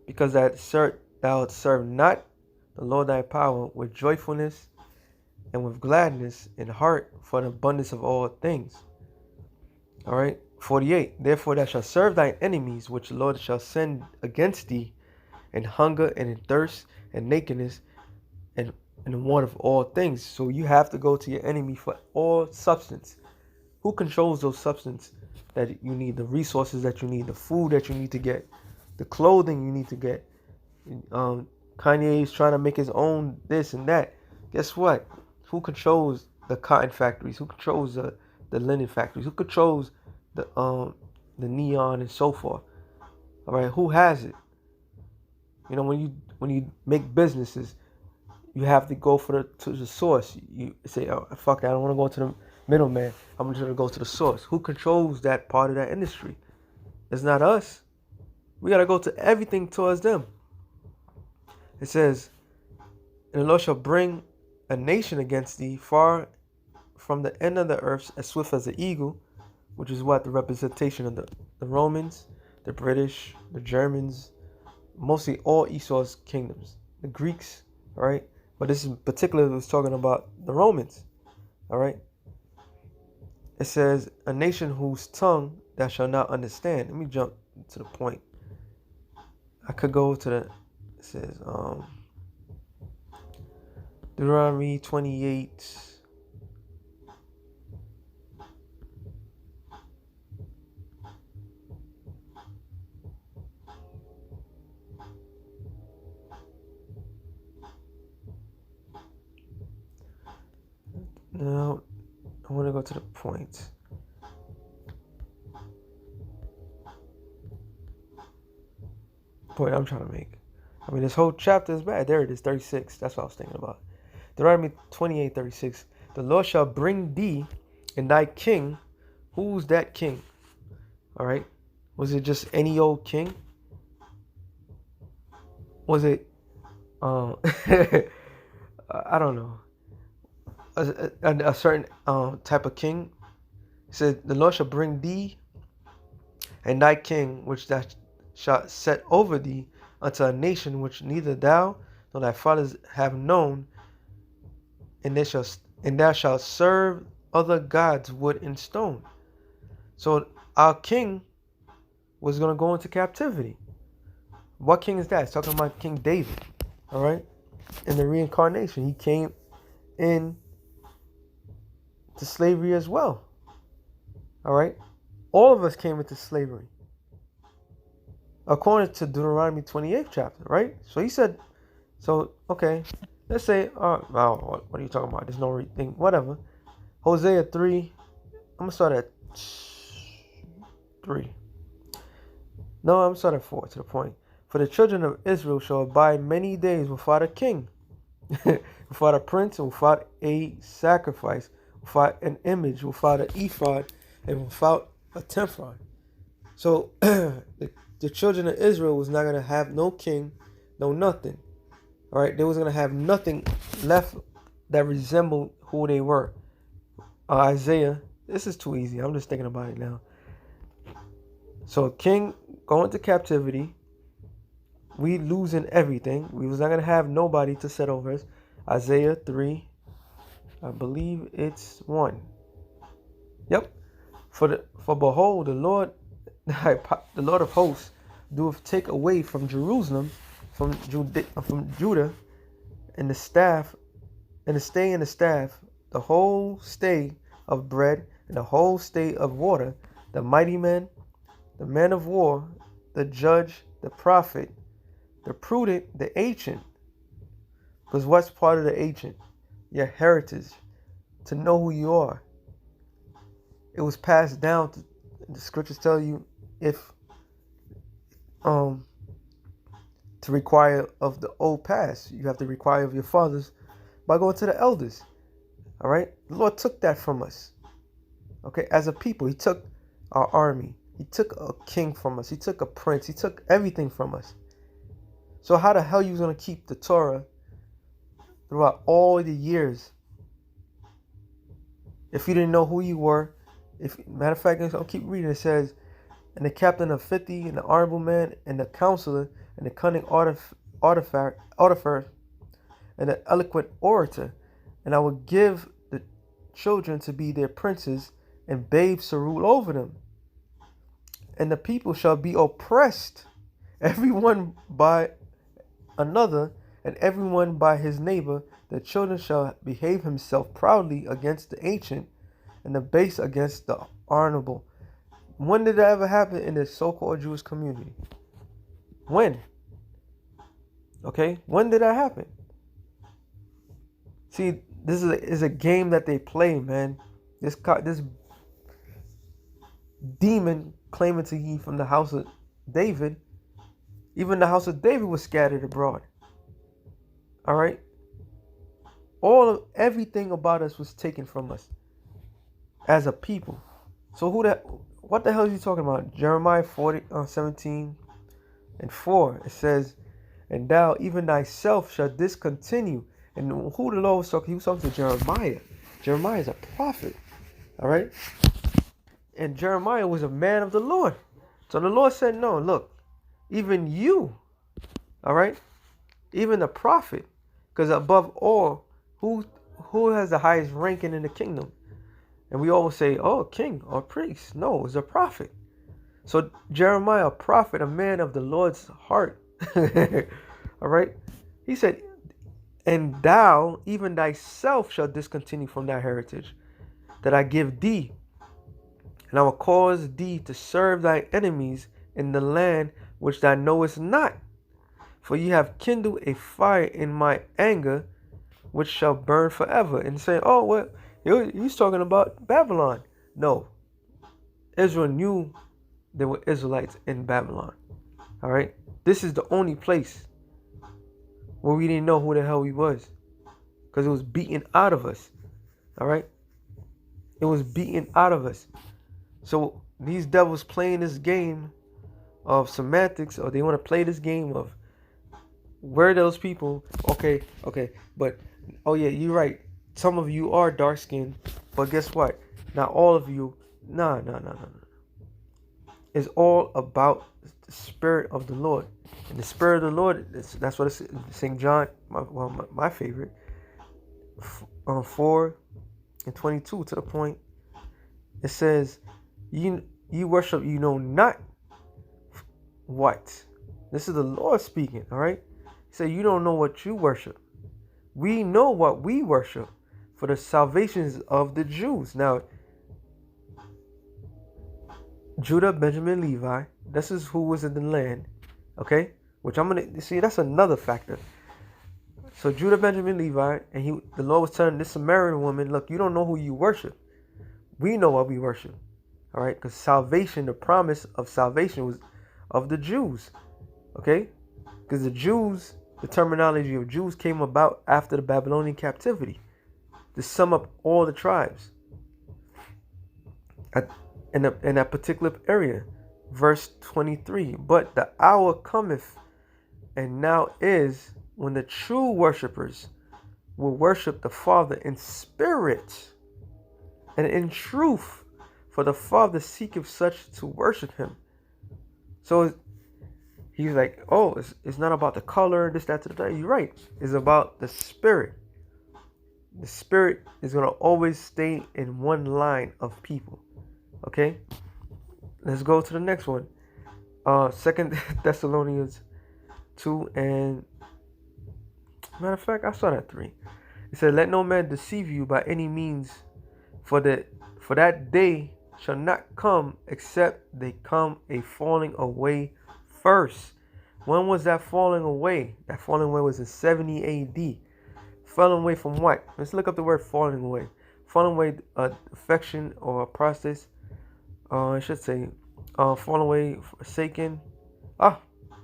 Because thou serve not the Lord thy power with joyfulness and with gladness in heart for the abundance of all things. All right? 48. Therefore thou shalt serve thy enemies, which the Lord shall send against thee, in hunger and in thirst and nakedness and in want of all things. So you have to go to your enemy for all substance. Who controls those substance that you need, the resources that you need, the food that you need to get, the clothing you need to get? Kanye is trying to make his own this and that. Guess what? Who controls the cotton factories? Who controls the linen factories? Who controls the neon and so forth? All right, who has it? When you make businesses, you have to go to the source. You say, oh, fuck it, I don't want to go to the middleman. I'm just going to go to the source. Who controls that part of that industry? It's not us. We got to go to everything towards them. It says, and the Lord shall bring a nation against thee far from the end of the earth, as swift as the eagle, which is what the representation of the Romans, the British, the Germans, mostly all Esau's kingdoms, the Greeks, all right? But this in particular was talking about the Romans, all right? It says, a nation whose tongue thou shalt not understand. Let me jump to the point. I could go to the, it says, Deuteronomy 28. Now, I want to go to the point. Point I'm trying to make. I mean, this whole chapter is bad. There it is, 36. That's what I was thinking about. Deuteronomy 28:36. The Lord shall bring thee and thy king. Who's that king? All right. Was it just any old king? Was it, I don't know, a certain type of king? It said, the Lord shall bring thee and thy king, which thou shalt set over thee, unto a nation which neither thou nor thy fathers have known, and thou shalt serve other gods, wood and stone. So our king was going to go into captivity. What king is that? It's talking about King David, all right? In the reincarnation, he came in to slavery as well, all right? All of us came into slavery, according to Deuteronomy 28th chapter, right? So he said, so, okay, let's say, what are you talking about? There's no thing, whatever. Hosea 3, I'm going to start at 3. No, I'm starting at 4, to the point. For the children of Israel shall abide many days without a king, without a prince, and without a sacrifice, without an image, without an ephod, and without a teraphim. So the children of Israel was not going to have no king, no nothing. All right, they was going to have nothing left that resembled who they were. Isaiah, this is too easy. I'm just thinking about it now. So a king going to captivity, we losing everything. We was not going to have nobody to set over us. Isaiah 3, I believe it's 1. Yep. For behold, the Lord of hosts doeth take away from Jerusalem, from Judah, and the staff, and the stay and the staff, the whole stay of bread, and the whole stay of water, the mighty men, the man of war, the judge, the prophet, the prudent, the ancient. Because what's part of the ancient? Your heritage, to know who you are. It was passed down. The scriptures tell you if to require of the old past, you have to require of your fathers by going to the elders. All right, the Lord took that from us. Okay, as a people, He took our army. He took a king from us. He took a prince. He took everything from us. So how the hell you gonna keep the Torah throughout all the years if you didn't know who you were? If matter of fact, I'll keep reading. It says, and the captain of 50, and the honorable man, and the counselor, and the cunning artificer, and the eloquent orator, and I will give the children to be their princes, and babes to rule over them. And the people shall be oppressed, everyone by another, and everyone by his neighbor. The children shall behave himself proudly against the ancient, and the base against the honorable. When did that ever happen in the so-called Jewish community? When? Okay, when did that happen? See, this is a game that they play, man. This demon claiming to be from the house of David. Even the house of David was scattered abroad. All right. Everything about us was taken from us as a people. So what the hell is he talking about? Jeremiah 17. and 4, it says, and thou even thyself shalt discontinue. And who the Lord was talking? He was talking to Jeremiah. Jeremiah is a prophet. All right. And Jeremiah was a man of the Lord. So the Lord said, no, look, even you, all right, even the prophet, because above all, who has the highest ranking in the kingdom? And we always say, oh, king or priest. No, it's a prophet. So Jeremiah, a prophet, a man of the Lord's heart. All right. He said, and thou, even thyself, shalt discontinue from thy heritage, that I give thee. And I will cause thee to serve thy enemies in the land which thou knowest not. For ye have kindled a fire in my anger, which shall burn forever. And say, oh, well, he's talking about Babylon. No. Israel knew there were Israelites in Babylon. All right. This is the only place where we didn't know who the hell we was, because it was beaten out of us. All right. It was beaten out of us. So these devils playing this game of semantics, or they want to play this game of where those people. Okay. But, oh yeah, you're right. Some of you are dark skinned, but guess what? Not all of you. No. It's all about the Spirit of the Lord. And the Spirit of the Lord, that's what it's St. John, my favorite, 4:22 to the point. It says, you worship, you know not what. This is the Lord speaking, all right? He said, you don't know what you worship. We know what we worship, for the salvations of the Jews. Now, Judah, Benjamin, Levi, this is who was in the land, okay? Which I'm going to see, that's another factor. So Judah, Benjamin, Levi, and the Lord was telling this Samaritan woman, look, you don't know who you worship. We know what we worship, all right? Because salvation, the promise of salvation was of the Jews, okay? Because the Jews, the terminology of Jews came about after the Babylonian captivity to sum up all the tribes in that particular area. Verse 23, but the hour cometh, and now is, when the true worshipers will worship the Father in spirit and in truth, for the Father seeketh such to worship him. So he's like, oh, it's not about the color, this, that, that. You're right. It's about the Spirit. The Spirit is going to always stay in one line of people. Okay? Let's go to the next one. 2 Thessalonians 2, and matter of fact, I saw that 3. It said, let no man deceive you by any means, for that day shall not come except they come a falling away first. When was that falling away? That falling away was in 70 AD. Falling away from what? Let's look up the word falling away. Falling away, affection or a process. I should say, falling away, forsaken. Ah,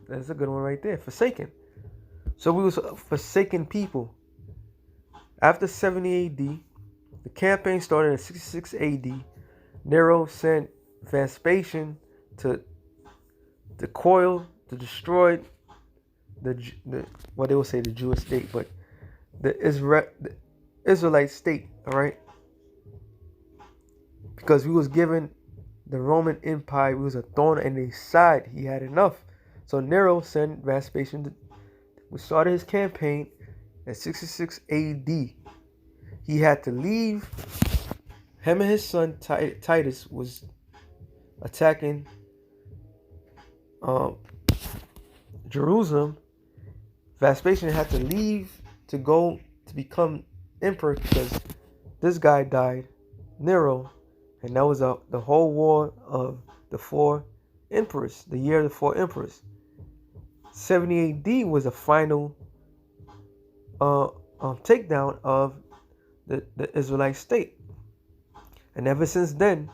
that's a good one right there. Forsaken. So we was forsaken people. After 70 AD, the campaign started in 66 AD. Nero sent Vespasian to coil, to destroy the what they will say the Jewish state, but the Israelite state, all right? Because we was given the Roman Empire, we was a thorn in his side. He had enough. So Nero sent Vespasian we started his campaign in 66 AD. He had to leave. Him and his son Titus was attacking Jerusalem. Vespasian had to leave to go to become emperor because this guy died, Nero, and that was the whole war of the 4 emperors, the year of the 4 emperors. 70 AD was a final takedown of the Israelite state. And ever since then,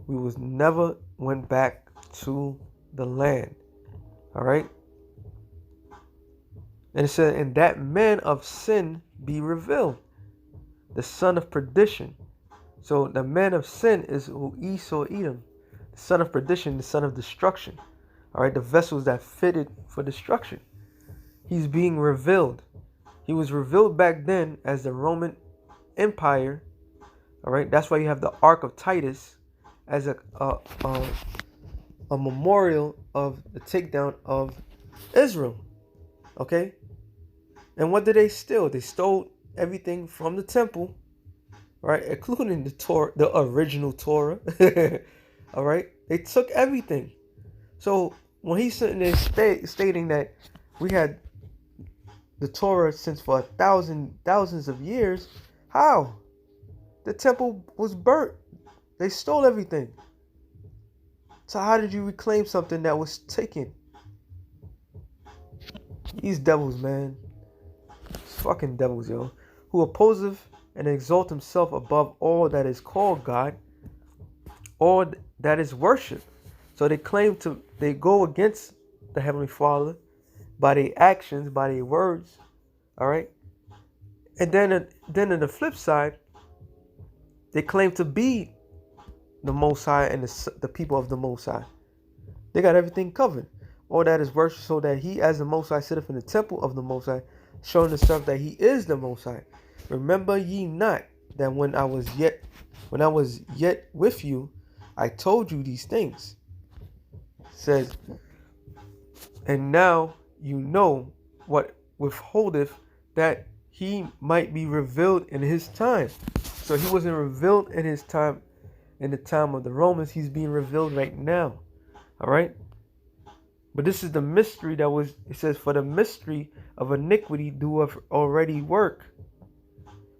we was never went back to the land. All right. And it said, and that man of sin be revealed, the son of perdition. So the man of sin is Esau Edom, the son of perdition, the son of destruction. All right, the vessels that fitted for destruction. He's being revealed. He was revealed back then as the Roman Empire. All right, that's why you have the Ark of Titus as a memorial of the takedown of Israel. Okay, and what did they steal? They stole everything from the temple, right, including the Torah, the original Torah. All right, they took everything. So when he's sitting there stating that we had the Torah since for thousands of years, how? The temple was burnt. They stole everything. So how did you reclaim something that was taken? These devils, man. These fucking devils, yo. Who opposes and exalt himself above all that is called God, all that is worship. So they go against the Heavenly Father by their actions, by their words. All right. And then on the flip side, they claim to be the Most High and the people of the Most High. They got everything covered. All that is worship, so that he as the Most High sitteth in the temple of the Most High, showing himself that he is the Most High. Remember ye not that when I was yet with you, I told you these things. It says, and now you know what withholdeth, that he might be revealed in his time. So he wasn't revealed in his time, in the time of the Romans. He's being revealed right now. All right. But this is the mystery that was, it says, for the mystery of iniquity doeth already work.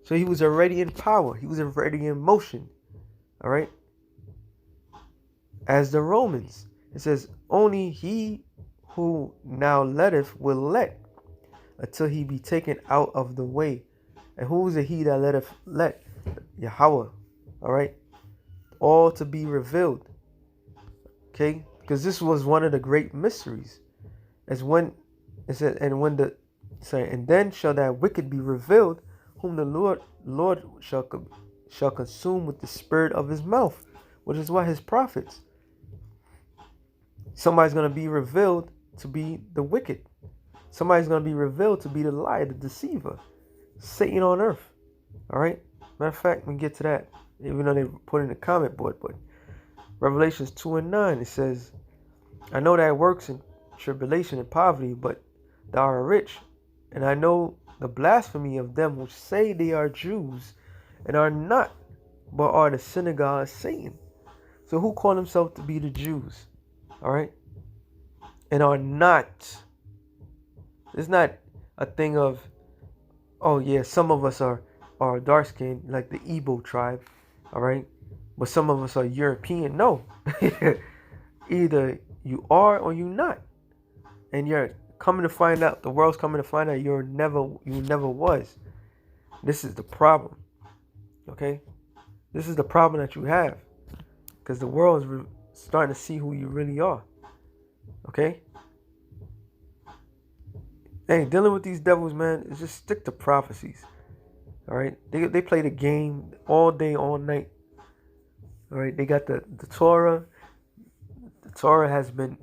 So he was already in power. He was already in motion. All right. As the Romans, it says, only he who now letteth will let, until he be taken out of the way. And who is it he that let? Yahweh. All right. All to be revealed. Okay. Because this was one of the great mysteries. As when it said, and then shall that wicked be revealed, whom the Lord shall consume with the spirit of his mouth, which is what? His prophets. Somebody's going to be revealed to be the wicked. Somebody's going to be revealed to be the liar, the deceiver, Satan on earth. All right. Matter of fact, we can get to that, even though they put it in the comment board. But Revelations 2:9, it says, I know that works in tribulation and poverty, but thou art rich. And I know the blasphemy of them which say they are Jews and are not, but are the synagogue of Satan. So who call themselves to be the Jews? All right. And are not. It's not a thing of, oh yeah, some of us are dark skinned, like the Igbo tribe. All right. But some of us are European. No. Either you are or you're not. And you're coming to find out, the world's coming to find out you never was. This is the problem. Okay? This is the problem that you have. Because the world is starting to see who you really are. Okay? Hey, dealing with these devils, man, is just stick to prophecies. All right? They play the game all day, all night. All right? They got the Torah. The Torah has been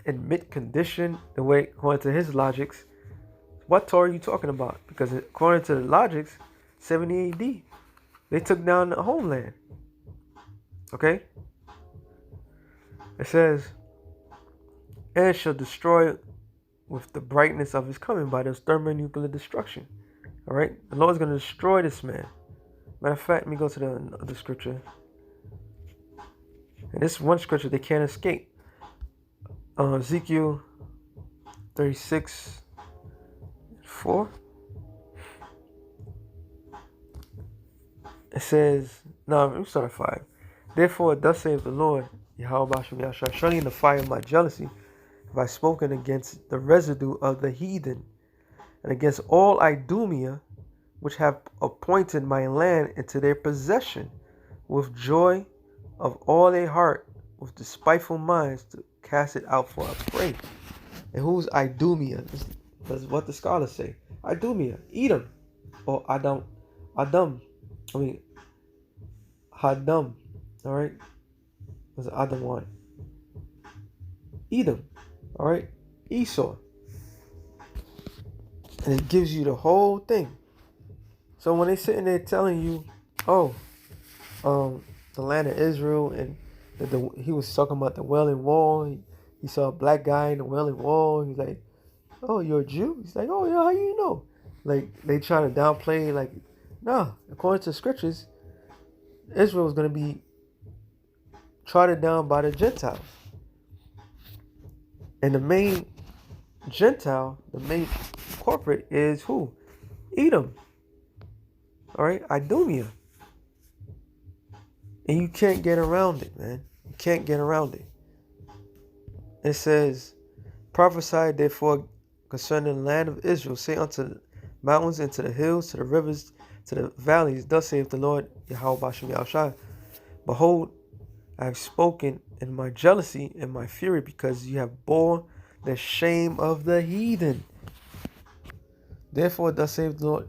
in mid condition, the way according to his logics. What Torah are you talking about? Because according to the logics, 70 AD, they took down the homeland. Okay? It says, and shall destroy with the brightness of his coming by this thermonuclear destruction. All right? The Lord's going to destroy this man. Matter of fact, let me go to the other scripture. And this one scripture they can't escape. Ezekiel 36:4. It says, no, let me start at 5. Therefore, thus saith the Lord, Yahweh Yahshua, surely in the fire of my jealousy have I spoken against the residue of the heathen, and against all Idumea, which have appointed my land into their possession, with joy of all their heart, with despiteful minds, to cast it out for a prey. And who's Idumea? That's what the scholars say. Idumea, Edom, or Hadam. All right, was Adam one? Edom. All right, Esau. And it gives you the whole thing. So when they sitting there telling you, oh, the land of Israel, and he was talking about the Wailing Wall. He saw a black guy in the Wailing Wall. He's like, oh, you're a Jew? He's like, oh, yeah, how you know? Like, they trying to downplay, like, no, according to scriptures, Israel is going to be trodden down by the Gentiles. And the main Gentile, the main corporate is who? Edom. All right, Idumea. And you can't get around it, man. You can't get around it. It says, prophesy therefore concerning the land of Israel. Say unto the mountains and to the hills, to the rivers, to the valleys. Thus saith the Lord, Yahweh Bashem Yahushua. Behold, I have spoken in my jealousy and my fury, because you have borne the shame of the heathen. Therefore, thus saith the Lord,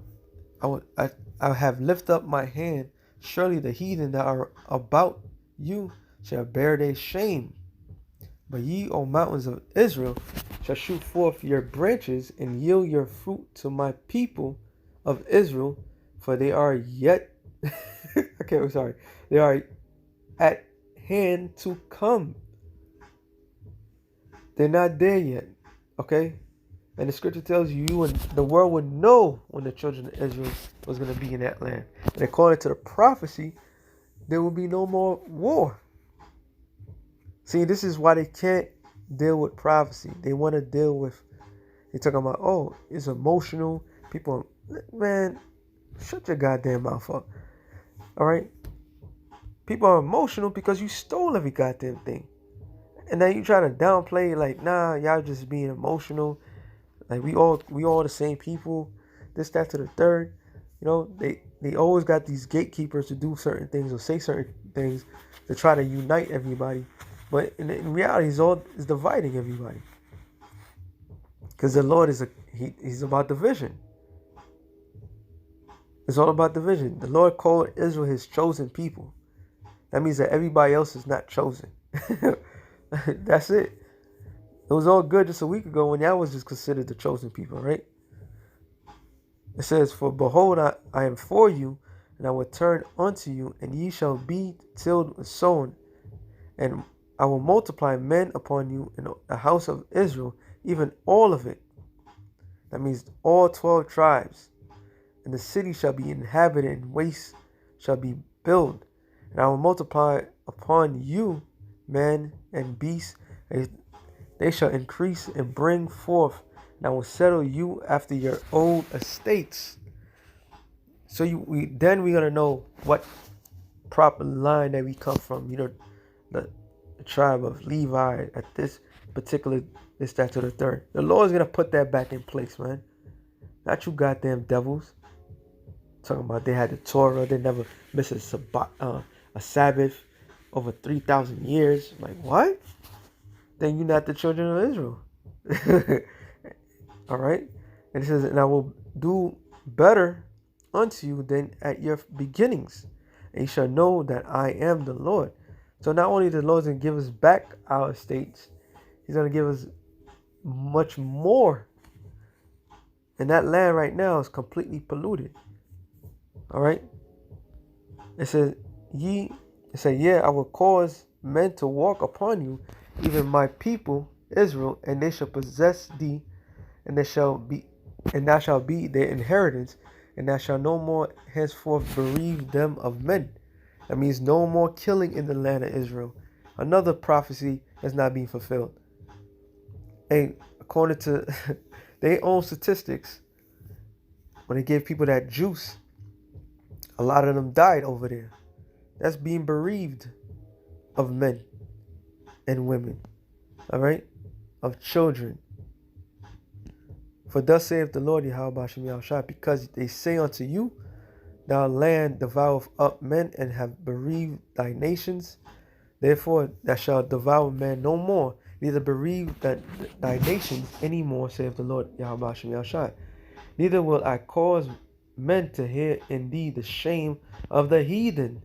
I have lifted up my hand. Surely the heathen that are about you shall bear their shame. But ye, O mountains of Israel, shall shoot forth your branches and yield your fruit to my people of Israel, for they are yet they are at hand to come. They're not there yet. Okay? And the scripture tells you and the world would know when the children of Israel was going to be in that land. And according to the prophecy, there will be no more war. See, this is why they can't deal with prophecy. They want to deal with, they're talking about, oh, it's emotional. People, man, shut your goddamn mouth up. All right? People are emotional because you stole every goddamn thing. And now you try to downplay, like, nah, y'all just being emotional. Like, we all the same people. This, that, to the third. You know, they always got these gatekeepers to do certain things or say certain things to try to unite everybody. But in reality, it's dividing everybody. Because the Lord he's about division. It's all about division. The Lord called Israel his chosen people. That means that everybody else is not chosen. That's it. It was all good just a week ago when y'all was just considered the chosen people, right? It says, for behold, I am for you, and I will turn unto you, and ye shall be tilled and sown, and I will multiply men upon you in the house of Israel, even all of it. That means all 12 tribes. And the city shall be inhabited, and waste shall be built. And I will multiply upon you men and beasts, and they shall increase and bring forth. And I will settle you after your old estates. So we're gonna know what proper line that we come from. You know, the tribe of Levi at this particular this, that, to the third. The Lord's gonna put that back in place, man. Not you goddamn devils. Talking about they had the Torah, they never missed a Sabbath over 3,000 years. Like, what? Then you're not the children of Israel. All right? And it says, and I will do better unto you than at your beginnings. And you shall know that I am the Lord. So not only the Lord's going to give us back our estates, he's going to give us much more. And that land right now is completely polluted. All right? It says, yeah, I will cause men to walk upon you, even my people Israel, and they shall possess thee, and thou shalt be their inheritance, and thou shalt no more henceforth bereave them of men. That means no more killing in the land of Israel. Another prophecy is not being fulfilled. And according to their own statistics, when they gave people that juice, a lot of them died over there. That's being bereaved of men and women. All right? Of children. For thus saith the Lord Yahweh Bashem Yahushua, because they say unto you, thou land devoureth up men and have bereaved thy nations. Therefore thou shalt devour men no more, neither bereave thy nations any more, saith the Lord Yahweh Bashem Yahushua. Neither will I cause men to hear in thee the shame of the heathen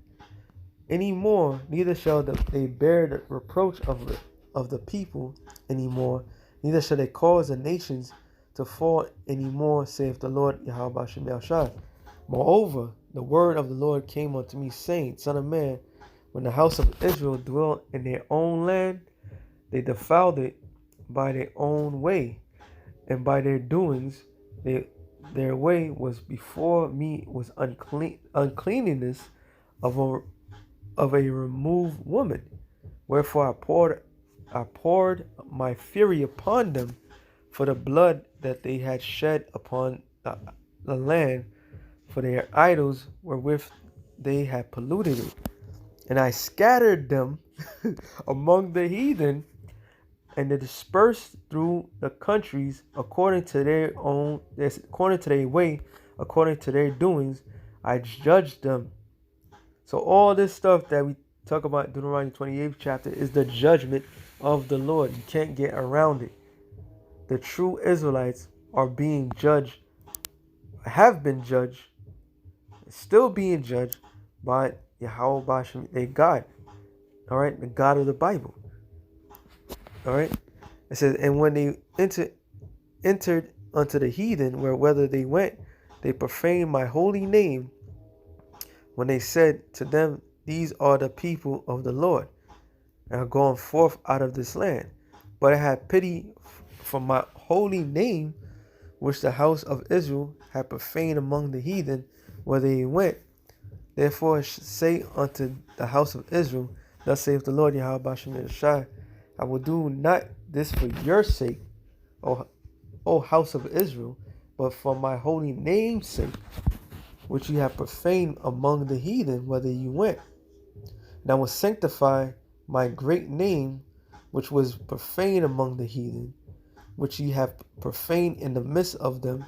any more, neither shall they bear the reproach of of the people anymore, neither shall they cause the nations to fall anymore, saith the Lord Yahweh Shem Yahshua. Moreover, the word of the Lord came unto me, saying, Son of man, when the house of Israel dwelt in their own land, they defiled it by their own way, and by their doings. Their way was before me was uncleanness of a removed woman. Wherefore I poured my fury upon them for the blood that they had shed upon the land, for their idols wherewith they had polluted it. And I scattered them among the heathen, and they dispersed through the countries according to their way, according to their doings. I judged them. So all this stuff that we talk about, Deuteronomy 28th chapter, is the judgment of the Lord. You can't get around it. The true Israelites are being judged, have been judged, still being judged by Yahweh Bashem, their God. All right, the God of the Bible. All right, it says, and when they entered unto the heathen, whether they went, they profaned my holy name. When they said to them, these are the people of the Lord, and are gone forth out of this land. But I had pity for my holy name, which the house of Israel had profaned among the heathen, where they went. Therefore say unto the house of Israel, thus saith the Lord Yahweh Bashem Yahshua, I will do not this for your sake, O house of Israel, but for my holy name's sake, which you have profaned among the heathen, whither you went. And I will sanctify my great name, which was profaned among the heathen, which ye have profaned in the midst of them,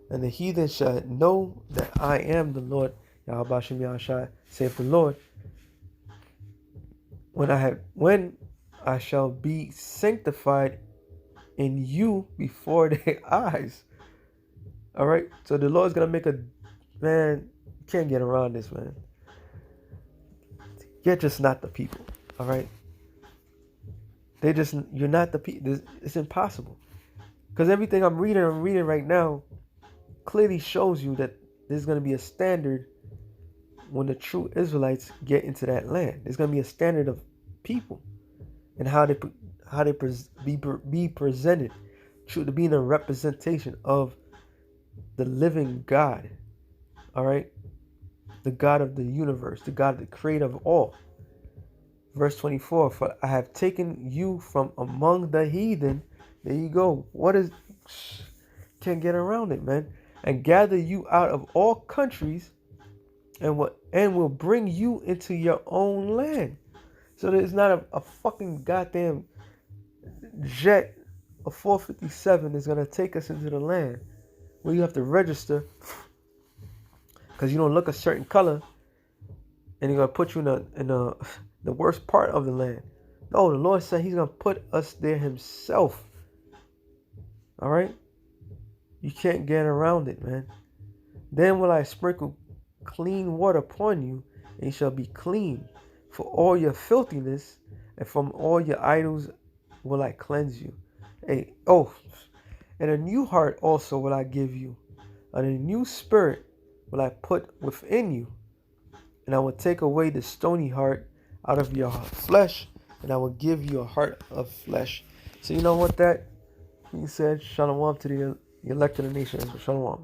and the heathen shall know that I am the Lord Yahweh Bashem Yahshua, saith the Lord, when I shall be sanctified in you before their eyes. All right, so the Lord's gonna make man. You can't get around this, man. You're just not the people. All right, you're not the people. It's impossible, because everything I'm reading right now clearly shows you that there's gonna be a standard when the true Israelites get into that land. There's gonna be a standard of people and how they be presented, to being a representation of the living God. All right, the God of the universe, the God, the creator of all. Verse 24, for I have taken you from among the heathen. There you go. Can't get around it, man. And gather you out of all countries, and will bring you into your own land. So there's not a fucking goddamn jet, a 457 is gonna take us into the land where you have to register because you don't look a certain color, and he's gonna put you in the worst part of the land. No, the Lord said He's gonna put us there Himself. All right, you can't get around it, man. Then will I sprinkle clean water upon you, and you shall be clean. For all your filthiness and from all your idols will I cleanse you. And a new heart also will I give you, and a new spirit will I put within you. And I will take away the stony heart out of your flesh, and I will give you a heart of flesh. So you know what that he said? Shalom to the elect of the nation. Shalom.